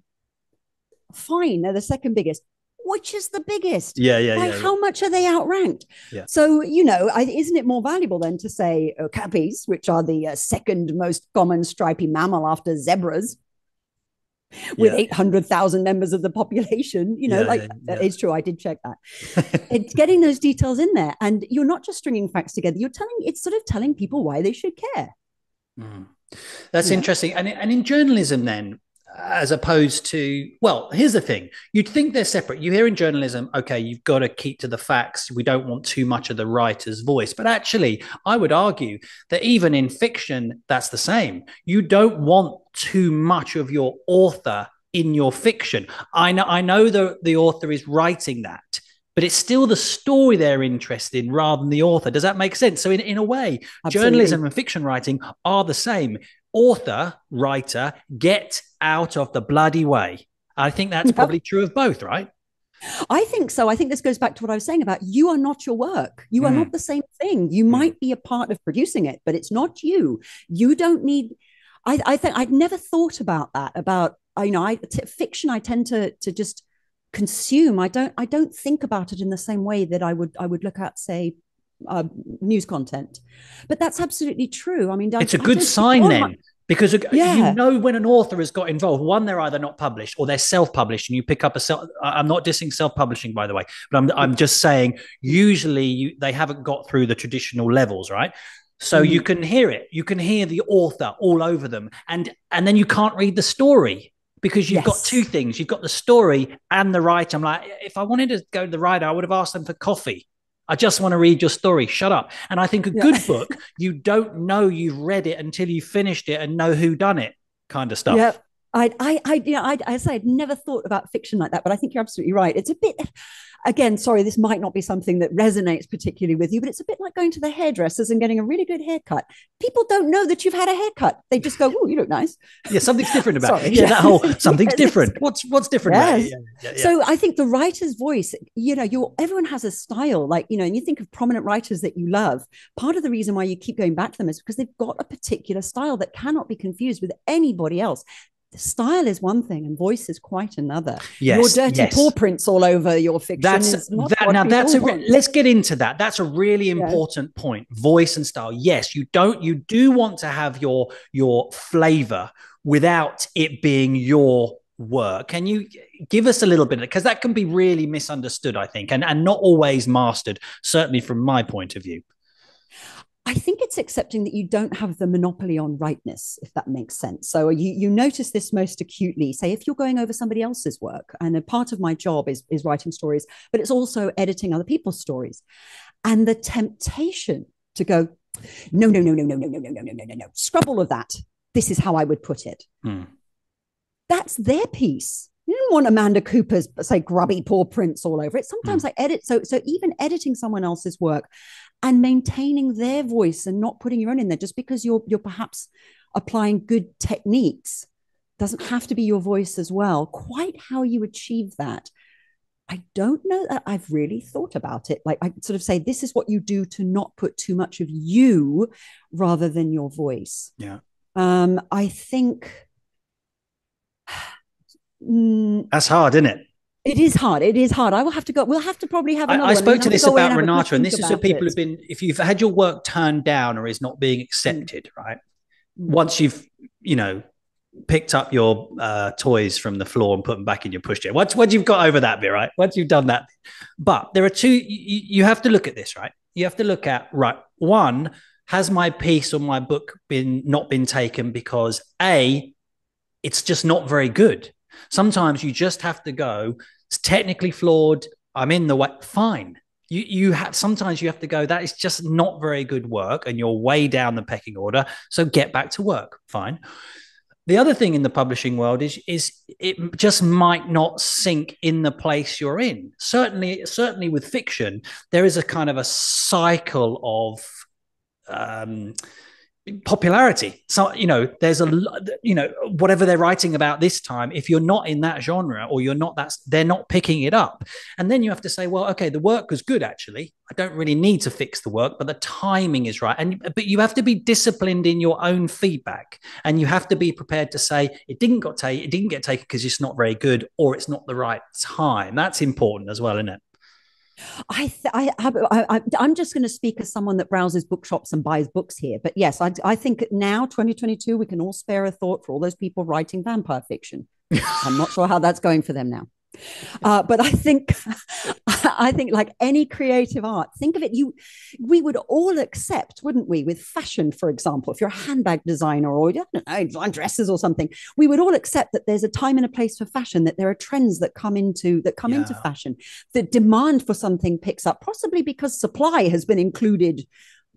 Fine, they're the second biggest. Which is the biggest? Yeah, yeah, By yeah, yeah. how much are they outranked? Yeah. So, isn't it more valuable then to say okapis, which are the second most common stripy mammal after zebras, with Yeah. 800,000 members of the population? Yeah, yeah, yeah. It's true. I did check that. It's getting those details in there. And you're not just stringing facts together, it's sort of telling people why they should care. Mm. That's interesting. And in journalism, then, as opposed to, well, here's the thing. You'd think they're separate. You hear in journalism, okay, you've got to keep to the facts. We don't want too much of the writer's voice. But actually, I would argue that even in fiction, that's the same. You don't want too much of your author in your fiction. I know the author is writing that, but it's still the story they're interested in rather than the author. Does that make sense? So in a way, Absolutely. Journalism and fiction writing are the same. Author, writer, get out of the bloody way. I think that's probably true of both, right? I think so. I think this goes back to what I was saying about you are not your work. You are not the same thing. You might be a part of producing it, but it's not you. You don't need. I think I'd never thought about that. About fiction. I tend to just consume. I don't think about it in the same way that I would look at, say, news content. But that's absolutely true. I mean, it's a good sign then. Because you know when an author has got involved, one, they're either not published or they're self-published, and you pick up I'm not dissing self-publishing, by the way, but I'm just saying usually they haven't got through the traditional levels, right? So you can hear it. You can hear the author all over them, and then you can't read the story because you've got two things. You've got the story and the writer. I'm like, if I wanted to go to the writer, I would have asked them for coffee. I just want to read your story. Shut up. And I think a good book, you don't know you've read it until you finished it and know who done it, kind of stuff. Yeah. I say I'd never thought about fiction like that, but I think you're absolutely right. It's a bit, again, sorry, this might not be something that resonates particularly with you, but it's a bit like going to the hairdressers and getting a really good haircut. People don't know that you've had a haircut. They just go, "Oh, you look nice." Yeah, something's different about it. Yeah, that whole something's different. What's different about it? Yeah. So I think the writer's voice, everyone has a style, and you think of prominent writers that you love. Part of the reason why you keep going back to them is because they've got a particular style that cannot be confused with anybody else. Style is one thing and voice is quite another. Your dirty paw prints all over your fiction. Let's get into that. That's a really important point. Voice and style. Yes, you do want to have your flavor without it being your work. Can you give us a little bit, because that can be really misunderstood, I think, and not always mastered, certainly from my point of view. I think it's accepting that you don't have the monopoly on rightness, if that makes sense. So you notice this most acutely, say, if you're going over somebody else's work, and a part of my job is writing stories, but it's also editing other people's stories. And the temptation to go, no, scrub all of that. This is how I would put it. That's their piece. You don't want Amanda Cooper's, say, grubby paw prints all over it. Sometimes I edit. So even editing someone else's work and maintaining their voice and not putting your own in there, just because you're perhaps applying good techniques, doesn't have to be your voice as well. Quite how you achieve that, I don't know that I've really thought about it. Like, I sort of say, this is what you do to not put too much of you rather than your voice. Yeah. I think that's hard, isn't it? It is hard. It is hard. I will have to go. We'll have to probably have another. I spoke to this about Renata, and this is for people who've been, if you've had your work turned down or is not being accepted, right? Once you've, picked up your toys from the floor and put them back in your pushchair. Once you've got over that bit, right? Once you've done that. But there are two, you have to look at this, right? You have to look at, right, one, has my piece or my book not been taken because A, it's just not very good. Sometimes you just have to go, it's technically flawed, I'm in the way, fine. Sometimes you have to go, that is just not very good work and you're way down the pecking order, so get back to work, fine. The other thing in the publishing world is it just might not sink in the place you're in. Certainly with fiction, there is a kind of a cycle of popularity. So, there's whatever they're writing about this time, if you're not in that genre or you're not they're not picking it up. And then you have to say, well, okay, the work was good, actually. I don't really need to fix the work, but the timing is right. But you have to be disciplined in your own feedback, and you have to be prepared to say it didn't get taken because it's not very good, or it's not the right time. That's important as well, isn't it? I'm just going to speak as someone that browses bookshops and buys books here. But yes, I think now, 2022, we can all spare a thought for all those people writing vampire fiction. I'm not sure how that's going for them now. But I think like any creative art, think of it, we would all accept, wouldn't we, with fashion, for example, if you're a handbag designer or, I don't know, design dresses or something, we would all accept that there's a time and a place for fashion, that there are trends that come into fashion. The demand for something picks up, possibly because supply has been included,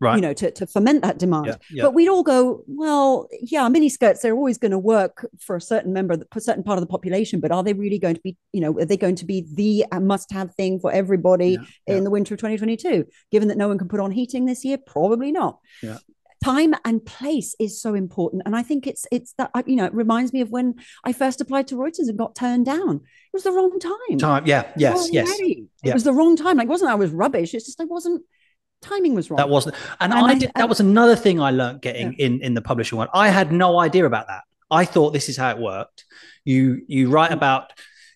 right, to foment that demand. But we'd all go, well, yeah, mini skirts, they're always going to work for a certain part of the population, but are they really going to be, are they going to be the must-have thing for everybody in the winter of 2022? Given that no one can put on heating this year, probably not. Time and place is so important. And I think it's that, it reminds me of when I first applied to Reuters and got turned down. It was the wrong time. Yes. It was the wrong time. Like, it wasn't I was rubbish. It's just timing was wrong. That wasn't, and that was another thing I learned getting in the publishing one. I had no idea about that. I thought this is how it worked. You write about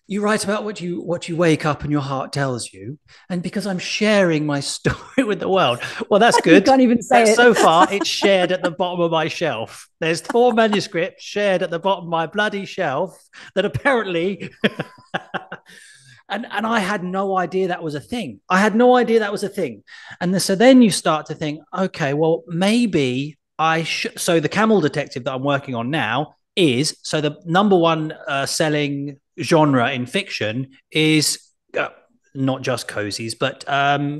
what you wake up and your heart tells you, and because I'm sharing my story with the world, well, that's good. You can't even say it. So far, it's shared at the bottom of my shelf. There's 4 manuscripts shared at the bottom of my bloody shelf that apparently. And I had no idea that was a thing. And so then you start to think, okay, well, maybe I should. So the Camel Detective that I'm working on now is, so the number one selling genre in fiction is not just cozies, but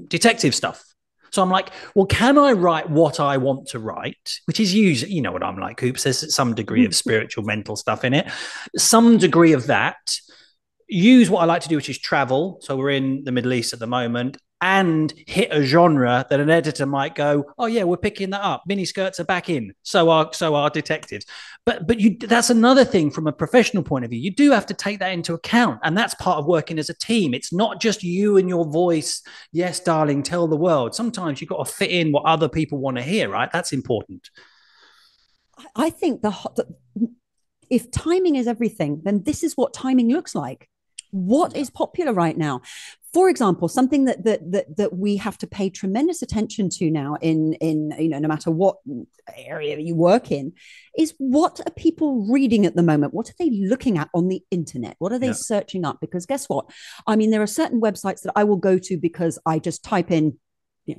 detective stuff. So I'm like, well, can I write what I want to write? Which is usually, you know what I'm like, Hoops, there's some degree of spiritual, mental stuff in it, some degree of that. Use what I like to do, which is travel. So we're in the Middle East at the moment, and hit a genre that an editor might go, oh yeah, we're picking that up. Mini skirts are back in. So are detectives. But that's another thing from a professional point of view. You do have to take that into account. And that's part of working as a team. It's not just you and your voice. Yes, darling, tell the world. Sometimes you've got to fit in what other people want to hear, right? That's important. I think if timing is everything, then this is what timing looks like. What is popular right now? For example, something that we have to pay tremendous attention to now in no matter what area you work in, is what are people reading at the moment? What are they looking at on the internet? What are they searching up? Because guess what? I mean, there are certain websites that I will go to because I just type in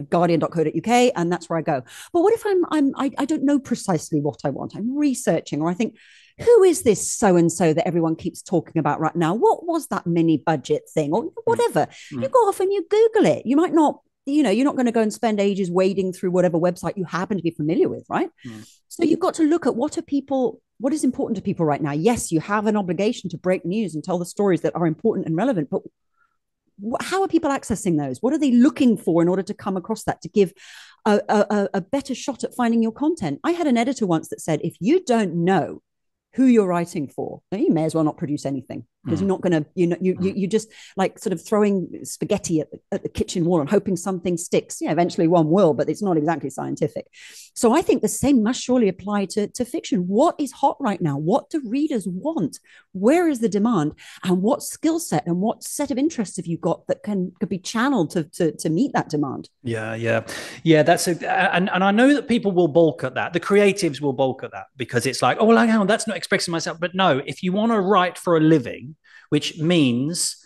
guardian.co.uk and that's where I go. But what if I don't know precisely what I want? I'm researching, or I think, who is this so-and-so that everyone keeps talking about right now? What was that mini budget thing or whatever? You go off and you Google it. You might not, you're not going to go and spend ages wading through whatever website you happen to be familiar with, right? So you've got to look at what is important to people right now. Yes, you have an obligation to break news and tell the stories that are important and relevant, but how are people accessing those? What are they looking for in order to come across that, to give a better shot at finding your content? I had an editor once that said, if you don't know who you're writing for, you may as well not produce anything, because you're not going to, you just like sort of throwing spaghetti at the kitchen wall and hoping something sticks. Yeah, eventually one will, but it's not exactly scientific. So I think the same must surely apply to fiction. What is hot right now? What do readers want? Where is the demand? And what skill set and what set of interests have you got that could be channeled to meet that demand? Yeah. That's and I know that people will balk at that. The creatives will balk at that because it's like, oh, well, hang on, that's not expressing myself. But no, if you want to write for a living, which means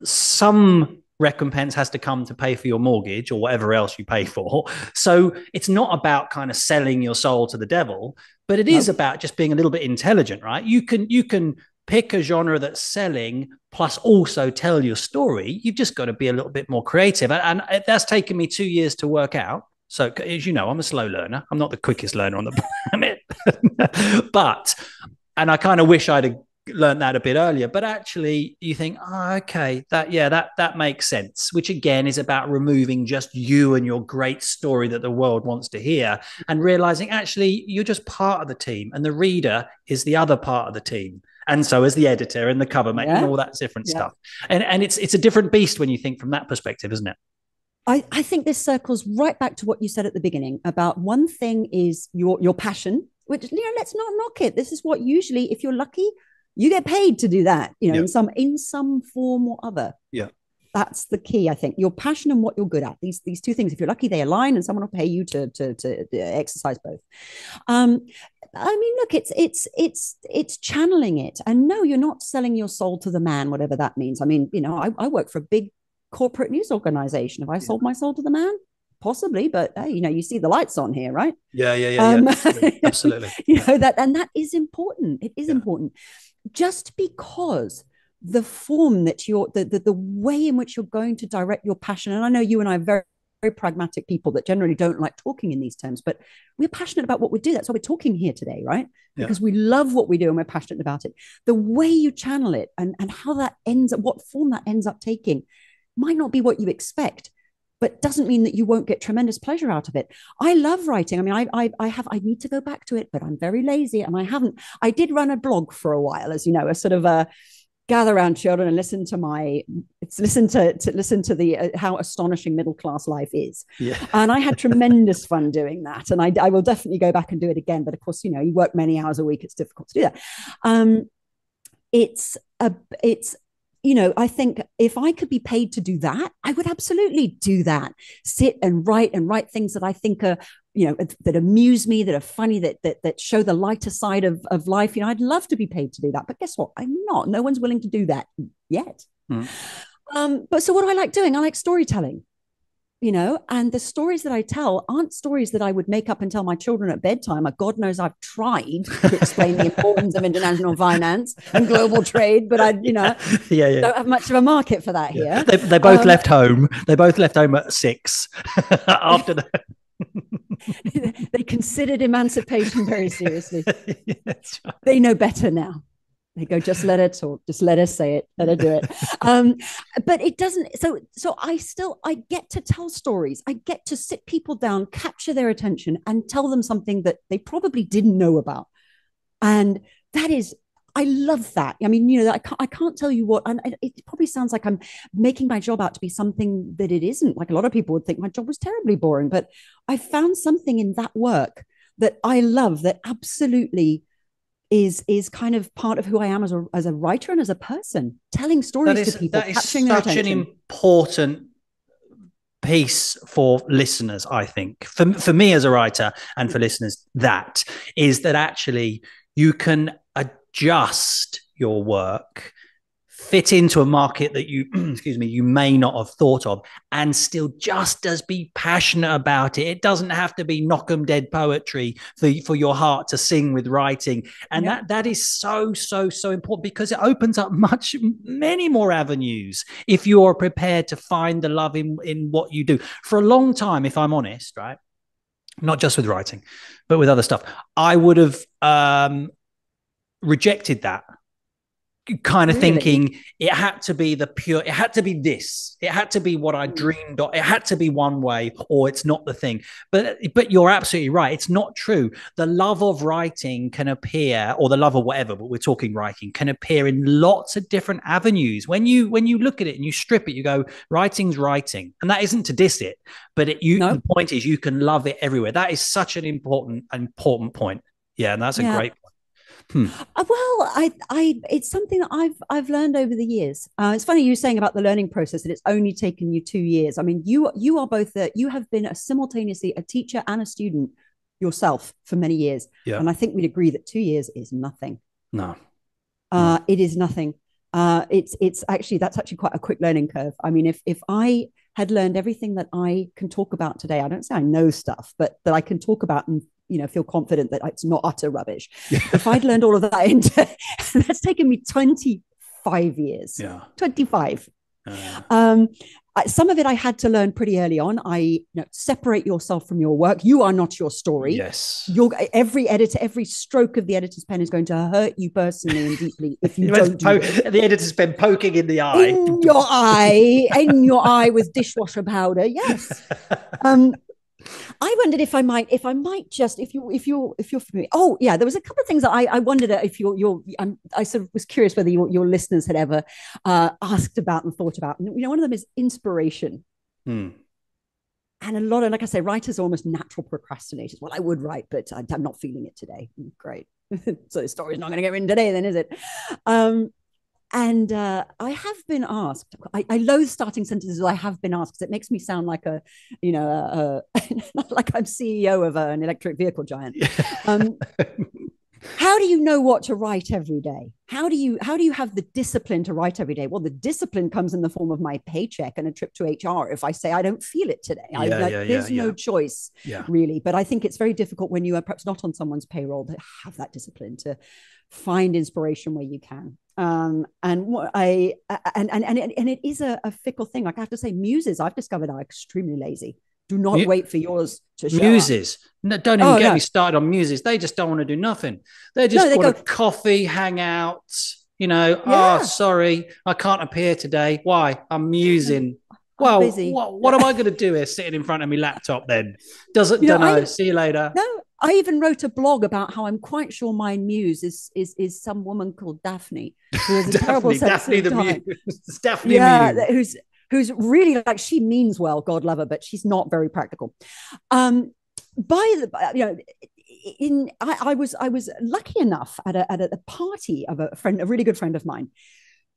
some recompense has to come to pay for your mortgage or whatever else you pay for. So it's not about kind of selling your soul to the devil, but it is about just being a little bit intelligent, right? You can pick a genre that's selling plus also tell your story. You've just got to be a little bit more creative. And that's taken me 2 years to work out. So as you know, I'm a slow learner. I'm not the quickest learner on the planet, and I kind of wish I'd have learned that a bit earlier, but actually you think, oh, okay, that makes sense, which again is about removing just you and your great story that the world wants to hear, and realizing actually you're just part of the team and the reader is the other part of the team. And so is the editor and the cover mate and all that different stuff. And it's a different beast when you think from that perspective, isn't it? I think this circles right back to what you said at the beginning about one thing is your passion, which, let's not knock it. This is what usually, if you're lucky, you get paid to do that, in some form or other. Yeah. That's the key, I think. Your passion and what you're good at. These two things, if you're lucky, they align, and someone will pay you to exercise both. Look, it's channeling it. And no, you're not selling your soul to the man, whatever that means. I work for a big corporate news organization. Have I sold my soul to the man? Possibly, but hey, you see the lights on here, right? Yeah. Absolutely. That is important. It is important. Just because the form that the way in which you're going to direct your passion, and I know you and I are very, very pragmatic people that generally don't like talking in these terms, but we're passionate about what we do. That's why we're talking here today, right? Because we love what we do and we're passionate about it. The way you channel it and how that ends up, what form that ends up taking, might not be what you expect, but doesn't mean that you won't get tremendous pleasure out of it. I love writing. I need to go back to it, but I'm very lazy and I haven't. I did run a blog for a while, as you know, a sort of a gather around children and listen to the how astonishing middle class life is. Yeah. And I had tremendous fun doing that. And I will definitely go back and do it again. But of course, you work many hours a week. It's difficult to do that. I think if I could be paid to do that, I would absolutely do that. Sit and write things that I think are, that amuse me, that are funny, that show the lighter side of life. I'd love to be paid to do that. But guess what? I'm not. No one's willing to do that yet. But so what do I like doing? I like storytelling. And the stories that I tell aren't stories that I would make up and tell my children at bedtime. God knows I've tried to explain the importance of international finance and global trade, but I, don't have much of a market for that here. They both left home. They both left home at 6 after that. They considered emancipation very seriously. Right. They know better now. They go, just let her talk, just let her say it, let her do it. But it doesn't. So I get to tell stories. I get to sit people down, capture their attention, and tell them something that they probably didn't know about. And that is, I love that. I can't tell you what, and it probably sounds like I'm making my job out to be something that it isn't. Like a lot of people would think my job was terribly boring, but I found something in that work that I love, that absolutely is kind of part of who I am as a writer and as a person, telling stories to people, capturing their attention. That is such an important piece for listeners, I think. For me as a writer and for listeners, that is that actually you can adjust your work, fit into a market that you you may not have thought of, and still just as be passionate about it. It doesn't have to be knock 'em dead poetry for your heart to sing with writing. And that is so important, because it opens up many more avenues if you are prepared to find the love in what you do. For a long time, if I'm honest, right, not just with writing, but with other stuff, I would have rejected that, kind of thinking it had to be it had to be this, it had to be what I dreamed of, it had to be one way, or it's not the thing. But you're absolutely right, it's not true. The love of writing can appear, or the love of whatever, but we're talking writing, can appear in lots of different avenues. When you look at it and you strip it, you go, writing's writing, and that isn't to diss it, but the point is you can love it everywhere. That is such an important point. And that's a great point. Well, it's something that I've learned over the years. It's funny you saying about the learning process, that it's only taken you 2 years. I mean, you are both you have been simultaneously a teacher and a student yourself for many years. And I think we'd agree that 2 years is nothing. No. It is nothing. It's actually, that's actually quite a quick learning curve. I mean, if I had learned everything that I can talk about today, I don't say I know stuff, but that I can talk about and feel confident that it's not utter rubbish. If I'd learned all of that that's taken me 25 years. 25. Um, some of it I had to learn pretty early on. Separate yourself from your work. You are not your story. Yes. Every editor, every stroke of the editor's pen is going to hurt you personally and deeply if you don't do this. The editor's been poking in the eye. In your eye with dishwasher powder. Yes. I wondered if I might just, if you're familiar. Oh yeah, there was a couple of things that I wondered if I sort of was curious whether your listeners had ever asked about and thought about. And, one of them is inspiration. Hmm. And a lot of, like I say, writers are almost natural procrastinators. Well, I would write, but I'm not feeling it today. Great. So the story's not going to get written today, then, is it? And I have been asked, I loathe starting sentences with I have been asked, because it makes me sound like like I'm CEO of an electric vehicle giant. How do you know what to write every day? How do you have the discipline to write every day? Well, the discipline comes in the form of my paycheck and a trip to HR if I say I don't feel it today. There's no choice, really. But I think it's very difficult when you are perhaps not on someone's payroll to have that discipline to find inspiration where you can. And it is a fickle thing. Like I have to say, muses, I've discovered, are extremely lazy. Do not wait for yours to show muses. No, don't even get me started on muses. They just don't want to do nothing. They just want a coffee, hang out. Sorry, I can't appear today. Why? I'm musing. Well, what am I going to do here sitting in front of my laptop then? Don't know. See you later. No, I even wrote a blog about how I'm quite sure my muse is some woman called Daphne, who has a terrible sense of time. It's Daphne Muse. Who's really, like, she means well, God love her, but she's not very practical. I was lucky enough at a party of a really good friend of mine,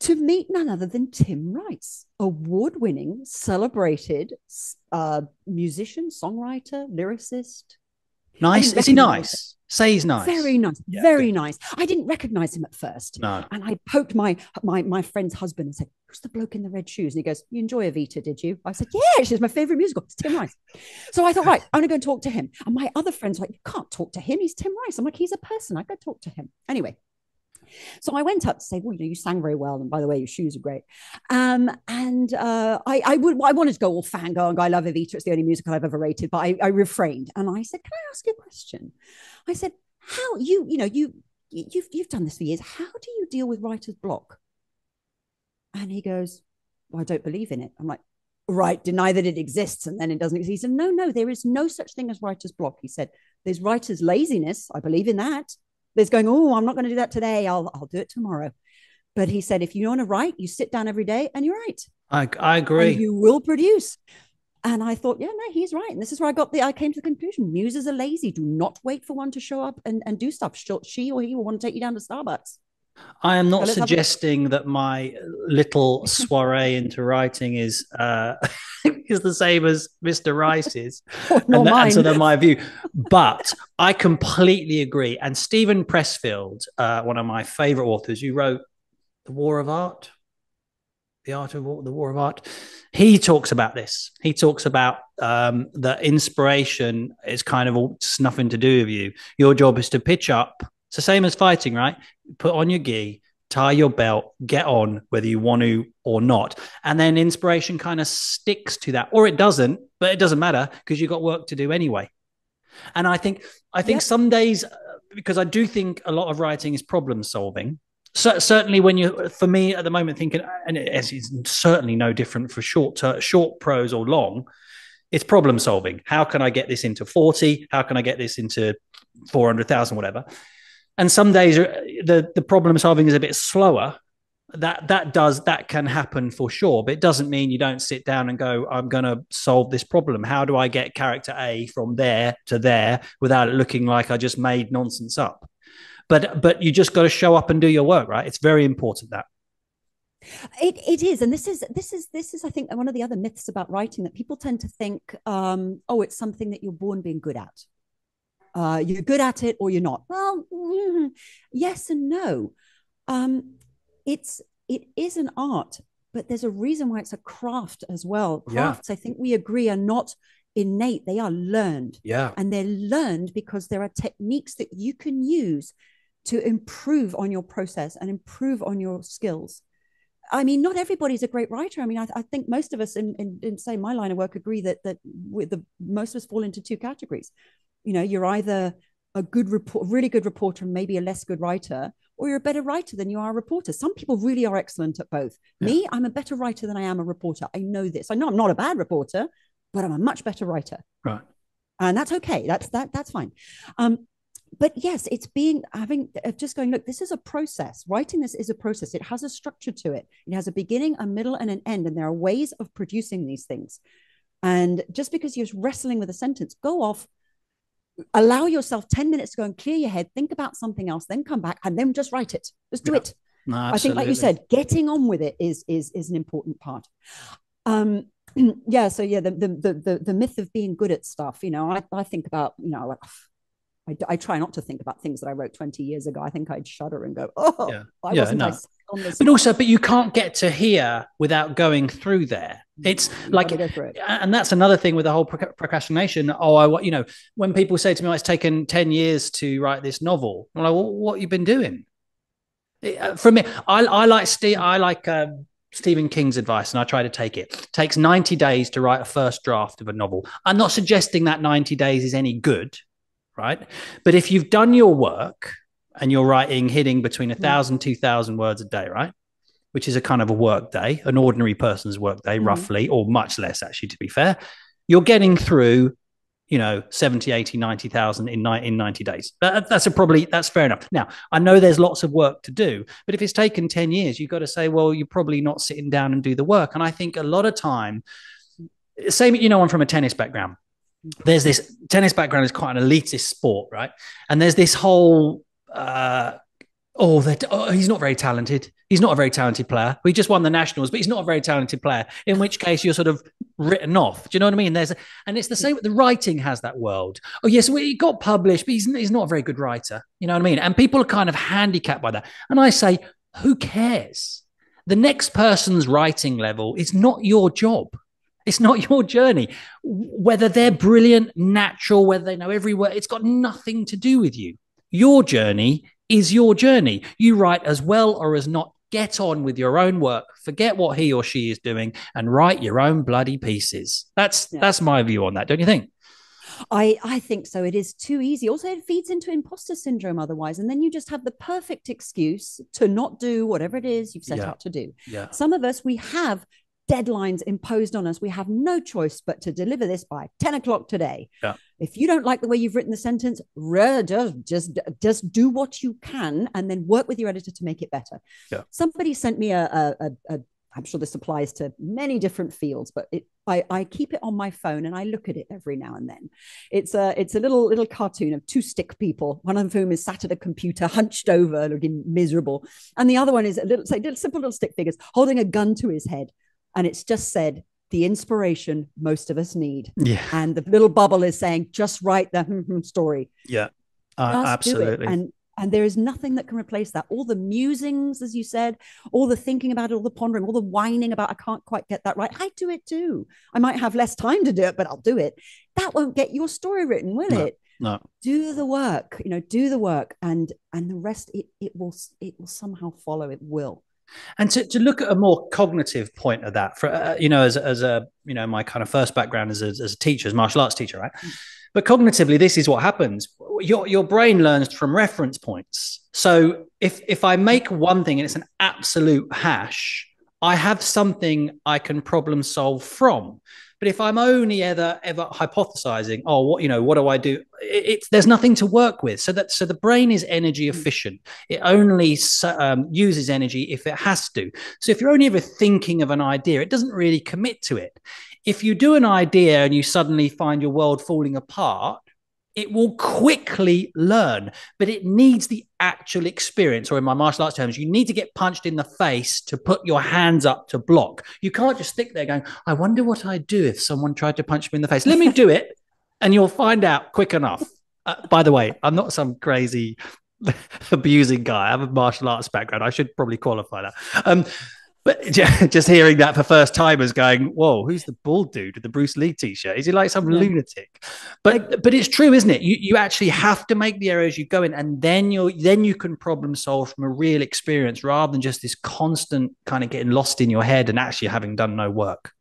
to meet none other than Tim Rice, award-winning, celebrated musician, songwriter, lyricist. Nice. Is he nice? Say he's nice. Very nice. Yeah, very nice. I didn't recognize him at first. No. And I poked my friend's husband and said, "Who's the bloke in the red shoes?" And he goes, "You enjoy Evita, did you?" I said, "Yeah, she's my favorite musical. It's Tim Rice." So I thought, right, I'm going to go and talk to him. And my other friends were like, "You can't talk to him. He's Tim Rice." I'm like, "He's a person. I go talk to him." Anyway. So I went up to say, "Well, you sang very well, and by the way, your shoes are great." I wanted to go all fangirl and go, "I love Evita. It's the only musical I've ever rated," but I refrained. And I said, "Can I ask you a question?" I said, "How you've done this for years. How do you deal with writer's block?" And he goes, "Well, I don't believe in it." I'm like, "Right, deny that it exists and then it doesn't exist." He said, No, there is no such thing as writer's block." He said, "There's writer's laziness. I believe in that. There's going, oh, I'm not going to do that today. I'll do it tomorrow." But he said, if you want to write, you sit down every day and you write. I agree. And you will produce. And I thought, yeah, no, he's right. And this is where I came to the conclusion. Muses are lazy. Do not wait for one to show up and do stuff. She or he will want to take you down to Starbucks. I am not suggesting that my little soiree into writing is the same as Mr. Rice's, and so they're my view. But I completely agree. And Stephen Pressfield, one of my favorite authors, who wrote The War of Art, The War of Art, he talks about this. He talks about that inspiration is kind of just nothing to do with you. Your job is to pitch up. It's the same as fighting, right? Put on your gi, tie your belt, get on, whether you want to or not. And then inspiration kind of sticks to that, or it doesn't, but it doesn't matter because you've got work to do anyway. And I think some days, because I do think a lot of writing is problem solving. So certainly for me at the moment, thinking, and it's certainly no different for short prose or long, it's problem solving. How can I get this into 40? How can I get this into 400,000, whatever? And some days the problem solving is a bit slower. That can happen for sure, but it doesn't mean you don't sit down and go, I'm going to solve this problem. How do I get character A from there to there without it looking like I just made nonsense up? But you just got to show up and do your work, right? It's very important that. It is, and this is I think one of the other myths about writing, that people tend to think, it's something that you're born being good at. You're good at it or you're not. Well, yes and no. It is an art, but there's a reason why it's a craft as well. Crafts, I think we agree, are not innate. They are learned. Yeah. And they're learned because there are techniques that you can use to improve on your process and improve on your skills. I mean, not everybody's a great writer. I mean, I think most of us in say my line of work agree that with the most of us fall into two categories. You know, you're either a good report, really good reporter, and maybe a less good writer, or you're a better writer than you are a reporter. Some people really are excellent at both. Yeah. Me, I'm a better writer than I am a reporter. I know this. I know I'm not a bad reporter, but I'm a much better writer. Right. And that's okay. That's fine. But yes, it's being having just going, look, this is a process. Writing this is a process. It has a structure to it. It has a beginning, a middle, and an end. And there are ways of producing these things. And just because you're wrestling with a sentence, go off, allow yourself 10 minutes to go and clear your head, think about something else, then come back and then just write it. Just do it. No, I think, like you said, getting on with it is an important part. Yeah. So yeah, the myth of being good at stuff, you know, I think about, you know, like, I try not to think about things that I wrote 20 years ago. I think I'd shudder and go, oh, yeah. why Yeah, wasn't no. I on this? But you can't get to here without going through there. It's like, and that's another thing with the whole procrastination. Oh, you know, when people say to me, oh, it's taken 10 years to write this novel, I'm like, well, what have you been doing? For me, I like Stephen King's advice, and I try to take it. It takes 90 days to write a first draft of a novel. I'm not suggesting that 90 days is any good, right? But if you've done your work and you're hitting between 1,000, 2,000 words a day, right? Which is a kind of a work day, an ordinary person's work day, roughly, or much less, actually, to be fair. You're getting through, you know, 70, 80, 90,000 in 90 days. That's fair enough. Now, I know there's lots of work to do, but if it's taken 10 years, you've got to say, well, you're probably not sitting down and do the work. And I think a lot of time, same, you know, I'm from a tennis background. There's this tennis background is quite an elitist sport, right? And there's this whole, he's not very talented. He's not a very talented player. We just won the nationals, but he's not a very talented player. In which case, you're sort of written off. Do you know what I mean? And it's the same. The writing has that world. Oh yes, he got published, but he's not a very good writer. You know what I mean? And people are kind of handicapped by that. And I say, who cares? The next person's writing level is not your job. It's not your journey. Whether they're brilliant, natural, whether they know every word, it's got nothing to do with you. Your journey is your journey. You write as well or as not. Get on with your own work. Forget what he or she is doing and write your own bloody pieces. That's my view on that. Don't you think? I think so. It is too easy. Also, it feeds into imposter syndrome otherwise. And then you just have the perfect excuse to not do whatever it is you've set out to do. Yeah. Some of us, we have deadlines imposed on us. We have no choice but to deliver this by 10 o'clock today. Yeah. If you don't like the way you've written the sentence, just do what you can and then work with your editor to make it better. Yeah. Somebody sent me I'm sure this applies to many different fields, but I keep it on my phone and I look at it every now and then. It's a little cartoon of two stick people, one of whom is sat at a computer, hunched over, looking miserable, and the other one is simple little stick figures holding a gun to his head, and it's just said, the inspiration most of us need. Yeah. And the little bubble is saying, just write the story. Yeah, absolutely. And there is nothing that can replace that. All the musings, as you said, all the thinking about it, all the pondering, all the whining about, I can't quite get that right. I do it too. I might have less time to do it, but I'll do it. That won't get your story written, will it? No. Do the work, do the work, and the rest, it will somehow follow. It will. And to look at a more cognitive point of that, for as a my kind of first background as a teacher, as a martial arts teacher, right? But cognitively, this is what happens. Your brain learns from reference points. So if I make one thing and it's an absolute hash, I have something I can problem solve from. But if I'm only ever hypothesizing, what do I do? There's nothing to work with. So the brain is energy efficient. It only uses energy if it has to. So if you're only ever thinking of an idea, it doesn't really commit to it. If you do an idea and you suddenly find your world falling apart, it will quickly learn, but it needs the actual experience, or in my martial arts terms, you need to get punched in the face to put your hands up to block. You can't just stick there going, I wonder what I'd do if someone tried to punch me in the face. Let me do it, and you'll find out quick enough. By the way, I'm not some crazy abusing guy. I have a martial arts background. I should probably qualify that. But just hearing that for first timers going, whoa, who's the bald dude with the Bruce Lee t-shirt? Is he like some lunatic? But it's true, isn't it? You actually have to make the errors you go in, and then you can problem solve from a real experience rather than just this constant kind of getting lost in your head and actually having done no work.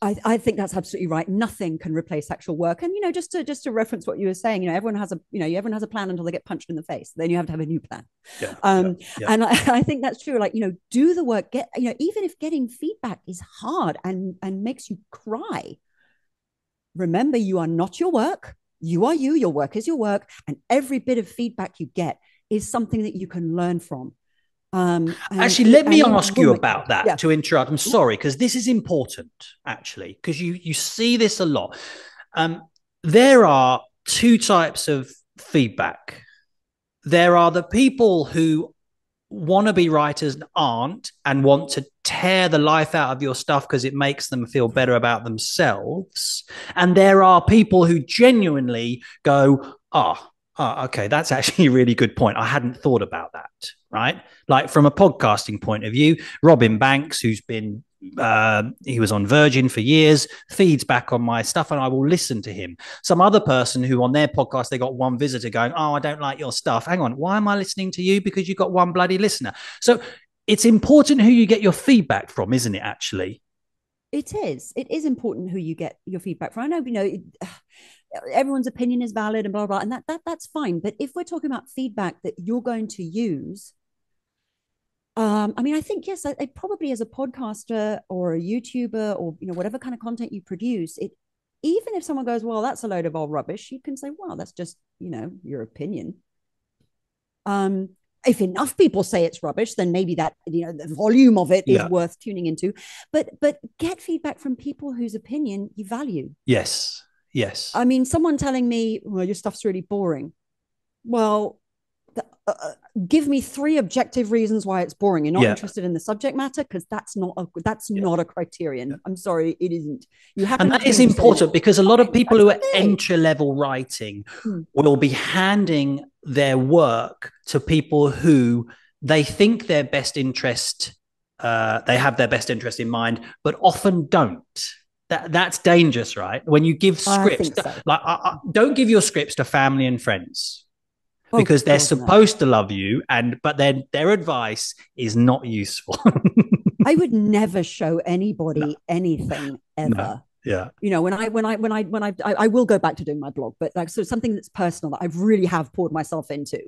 I think that's absolutely right. Nothing can replace actual work. And just to reference what you were saying, everyone has a plan until they get punched in the face. Then you have to have a new plan. Yeah. And I think that's true. Like, do the work. Even if getting feedback is hard and makes you cry, remember you are not your work. You are you. Your work is your work, and every bit of feedback you get is something that you can learn from. Actually, let me ask you about that to interrupt. I'm sorry, because this is important, actually, because you see this a lot. There are two types of feedback. There are the people who want to be writers and aren't, and want to tear the life out of your stuff because it makes them feel better about themselves. And there are people who genuinely go, okay, that's actually a really good point. I hadn't thought about that, right? Like from a podcasting point of view, Robin Banks, who's been, he was on Virgin for years, feeds back on my stuff and I will listen to him. Some other person who on their podcast, they got one visitor going, I don't like your stuff. Hang on, why am I listening to you? Because you got one bloody listener. So it's important who you get your feedback from, isn't it, actually? It is. It is important who you get your feedback from. I know, everyone's opinion is valid and blah, blah, and that's fine. But if we're talking about feedback that you're going to use, I think, yes, I probably as a podcaster or a YouTuber or, whatever kind of content you produce, even if someone goes, well, that's a load of old rubbish, you can say, well, that's just, your opinion. If enough people say it's rubbish, then maybe that, the volume of it is worth tuning into. But get feedback from people whose opinion you value. Yes. I mean, someone telling me, well, your stuff's really boring. Well, give me 3 objective reasons why it's boring. You're not interested in the subject matter, because that's not a criterion. I'm sorry, it isn't. You have, and that is important because a lot of people who are entry level writing will be handing their work to people who they think their best interest, they have their best interest in mind, but often don't. That's dangerous, right? When you give scripts, don't give your scripts to family and friends. Because they're supposed to love you, but then their advice is not useful. I would never show anybody anything ever. No. Yeah. When I will go back to doing my blog, but so something that's personal that I really have poured myself into,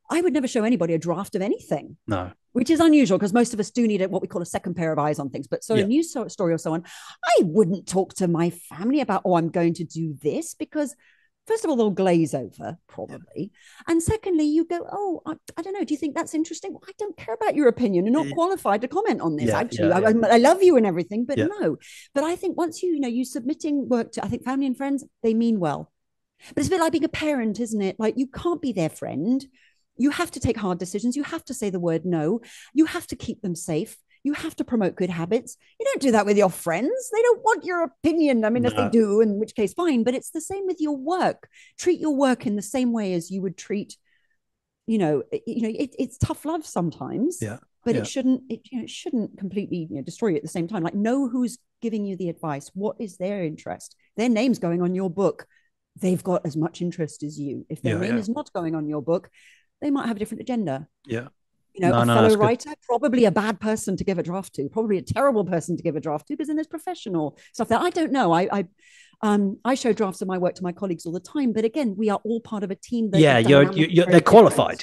I would never show anybody a draft of anything. No. Which is unusual because most of us do need what we call a second pair of eyes on things. But a news story or so on, I wouldn't talk to my family about, I'm going to do this, because first of all, they'll glaze over, probably. And secondly, you go, I don't know, do you think that's interesting? Well, I don't care about your opinion. You're not qualified to comment on this, actually. I love you and everything, but no. But I think once you submitting work to, I think, family and friends, they mean well. But it's a bit like being a parent, isn't it? Like, you can't be their friend. You have to take hard decisions. You have to say the word no. You have to keep them safe. You have to promote good habits. You don't do that with your friends. They don't want your opinion. I mean, if they do, in which case, fine. But it's the same with your work. Treat your work in the same way as you would treat, it's tough love sometimes. But it shouldn't completely destroy you at the same time. Like, know who's giving you the advice. What is their interest? Their name's going on your book. They've got as much interest as you. If their name is not going on your book, they might have a different agenda. A fellow writer, probably a bad person to give a draft to, probably a terrible person to give a draft to, because then there's professional stuff that I don't know. I show drafts of my work to my colleagues all the time, but again, we are all part of a team. That they're qualified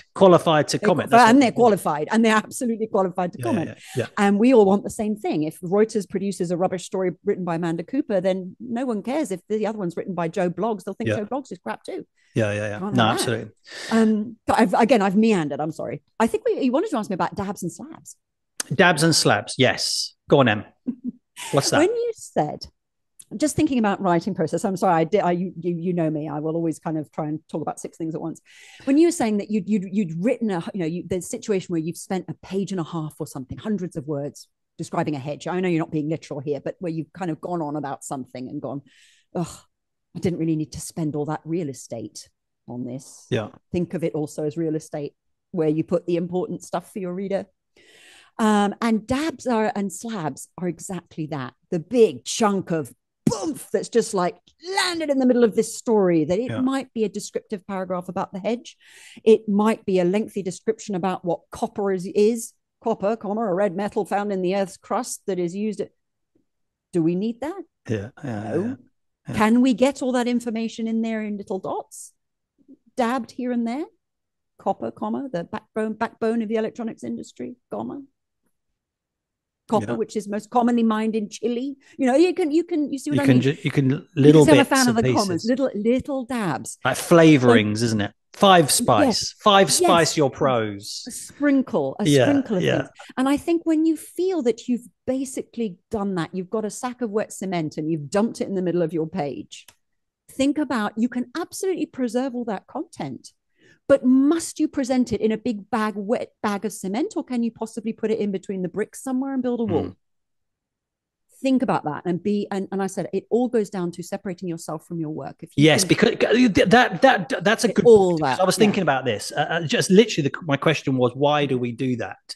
to comment, and they're qualified, and they're absolutely qualified to comment. And we all want the same thing. If Reuters produces a rubbish story written by Amanda Cooper, then no one cares if the other one's written by Joe Bloggs. They'll think Joe Bloggs is crap too. No, absolutely. But I've meandered. I'm sorry. I think you wanted to ask me about dabs and slabs. Dabs and slabs. Yes. Go on, Em. What's that? When you said, just thinking about writing process, I'm sorry, you know me, I will always kind of try and talk about 6 things at once. When you were saying that you'd written the situation where you've spent a page and a half or something, hundreds of words describing a hedge. I know you're not being literal here, but where you've kind of gone on about something and gone, I didn't really need to spend all that real estate on this. Yeah. Think of it also as real estate, where you put the important stuff for your reader. And dabs are and slabs are exactly that. The big chunk of boof that's just like landed in the middle of this story, that it Yeah. might be a descriptive paragraph about the hedge. It might be a lengthy description about what copper is copper, comma, a red metal found in the Earth's crust that is used. Do we need that? Yeah. Yeah. No. Yeah. Can we get all that information in there in little dots, dabbed here and there? Copper, comma, the backbone of the electronics industry, comma. Copper, Yeah. which is most commonly mined in Chile. You know, you see what I mean? You can You can little say I'm a bits fan of and the commas, pieces. little dabs. Like So flavorings, isn't it? Five yes, spice. Five spice yes, your a prose. sprinkle, a Yeah. sprinkle of Yeah. things. And I think when you feel that you've basically done that, you've got a sack of wet cement and you've dumped it in the middle of your page. Think about, you can absolutely preserve all that content, but must you present it in a big bag, wet bag of cement, or can you possibly put it in between the bricks somewhere and build a wall? Mm. Think about that and I said it all goes down to separating yourself from your work. If you Yes, can, because that's a good point, all because that, I was yeah, thinking about this. Just literally, my question was, why do we do that?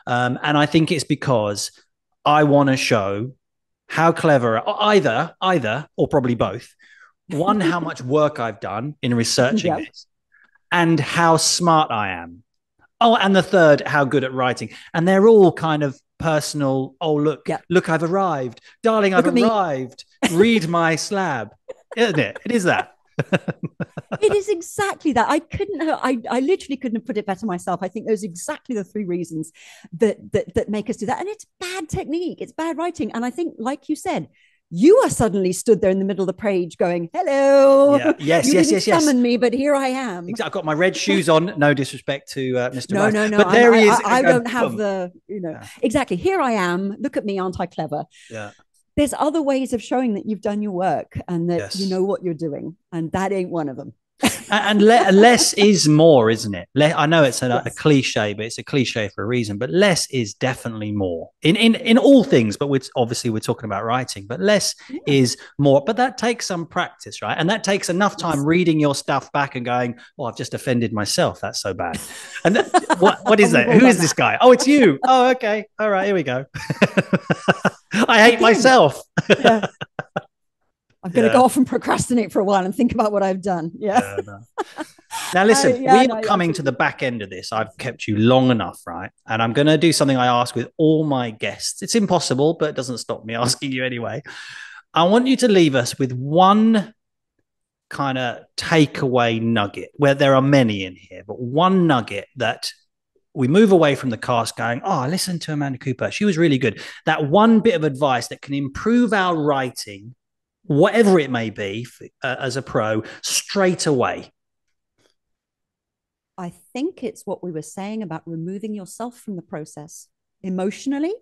And I think it's because I want to show how clever, either, or probably both. One, how much work I've done in researching yeah. this, and how smart I am. Oh, and the third, how good at writing. And they're all kind of personal. Oh, Yeah, look, I've arrived. Darling, I've look at me. arrived. Read my slab. Isn't it? It is that. It is exactly that. I literally couldn't have put it better myself. I think those are exactly the three reasons that make us do that. And it's bad technique, it's bad writing. And I think, like you said, you are suddenly stood there in the middle of the page going, hello, Yeah. Yes, you yes, didn't yes, yes. summon me, but here I am. Exactly. I've got my red shoes on. No disrespect to Mr. No, Rice, no, no. but there he is. I Going, don't have boom. the, Yeah. exactly. Here I am. Look at me. Aren't I clever? Yeah. There's other ways of showing that you've done your work and that you Yes. know what you're doing. And that ain't one of them. And less is more, isn't it? I know it's a Yes. cliche, but it's a cliche for a reason. But less is definitely more in all things. But obviously we're talking about writing. But less Yeah. is more. But that takes some practice, right? And that takes enough time Yes. reading your stuff back and going, "Oh, I've just offended myself. That's so bad." And what is We've that? all Who done is this that. guy? Oh, it's you. Oh, okay. All right. Here we go. I hate Again, myself. yeah. I'm going to Yeah. go off and procrastinate for a while and think about what I've done. Yeah. Yeah, no. Now, listen, Yeah, we are no, coming to the back end of this. I've kept you long enough, right? And I'm going to do something I ask with all my guests. It's impossible, but it doesn't stop me asking you anyway. I want you to leave us with one kind of takeaway nugget, where there are many in here, but one nugget that we move away from the cast going, oh, I listened to Amanda Cooper. She was really good. That one bit of advice that can improve our writing, whatever it may be, as a pro, straight away. I think it's what we were saying about removing yourself from the process emotionally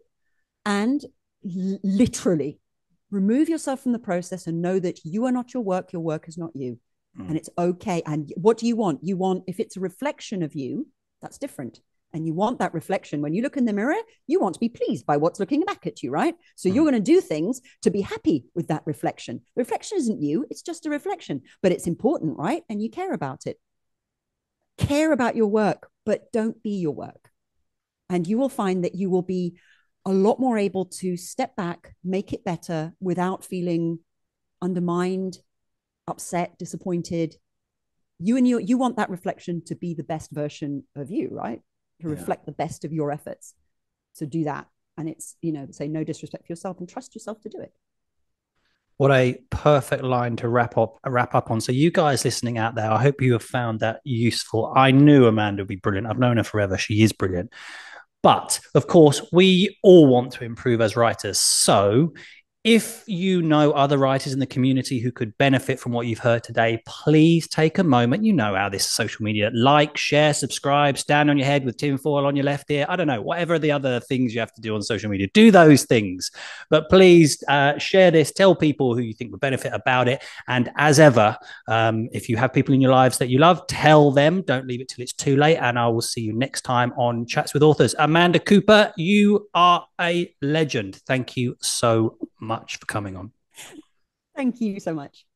and literally. Remove yourself from the process and know that you are not your work is not you. And it's okay. And what do you want? You want, if it's a reflection of you, that's different. And you want that reflection. When you look in the mirror, you want to be pleased by what's looking back at you, right? So you're going to do things to be happy with that reflection. The reflection isn't you, it's just a reflection, but it's important, right? And you care about it. Care about your work, but don't be your work. And you will find that you will be a lot more able to step back, make it better without feeling undermined, upset, disappointed. You want that reflection to be the best version of you, right? To reflect the best of your efforts. So do that. And it's, say no disrespect for yourself and trust yourself to do it. What a perfect line to wrap up on. So you guys listening out there, I hope you have found that useful. I knew Amanda would be brilliant. I've known her forever. She is brilliant. But of course, we all want to improve as writers. So if you know other writers in the community who could benefit from what you've heard today, please take a moment. You know how this social media, like, share, subscribe, stand on your head with tinfoil on your left ear. I don't know, whatever the other things you have to do on social media, do those things. But please share this, tell people who you think would benefit about it. And as ever, if you have people in your lives that you love, tell them. Don't leave it till it's too late. And I will see you next time on Chats with Authors. Amanda Cooper, you are a legend. Thank you so much for coming on. Thank you so much.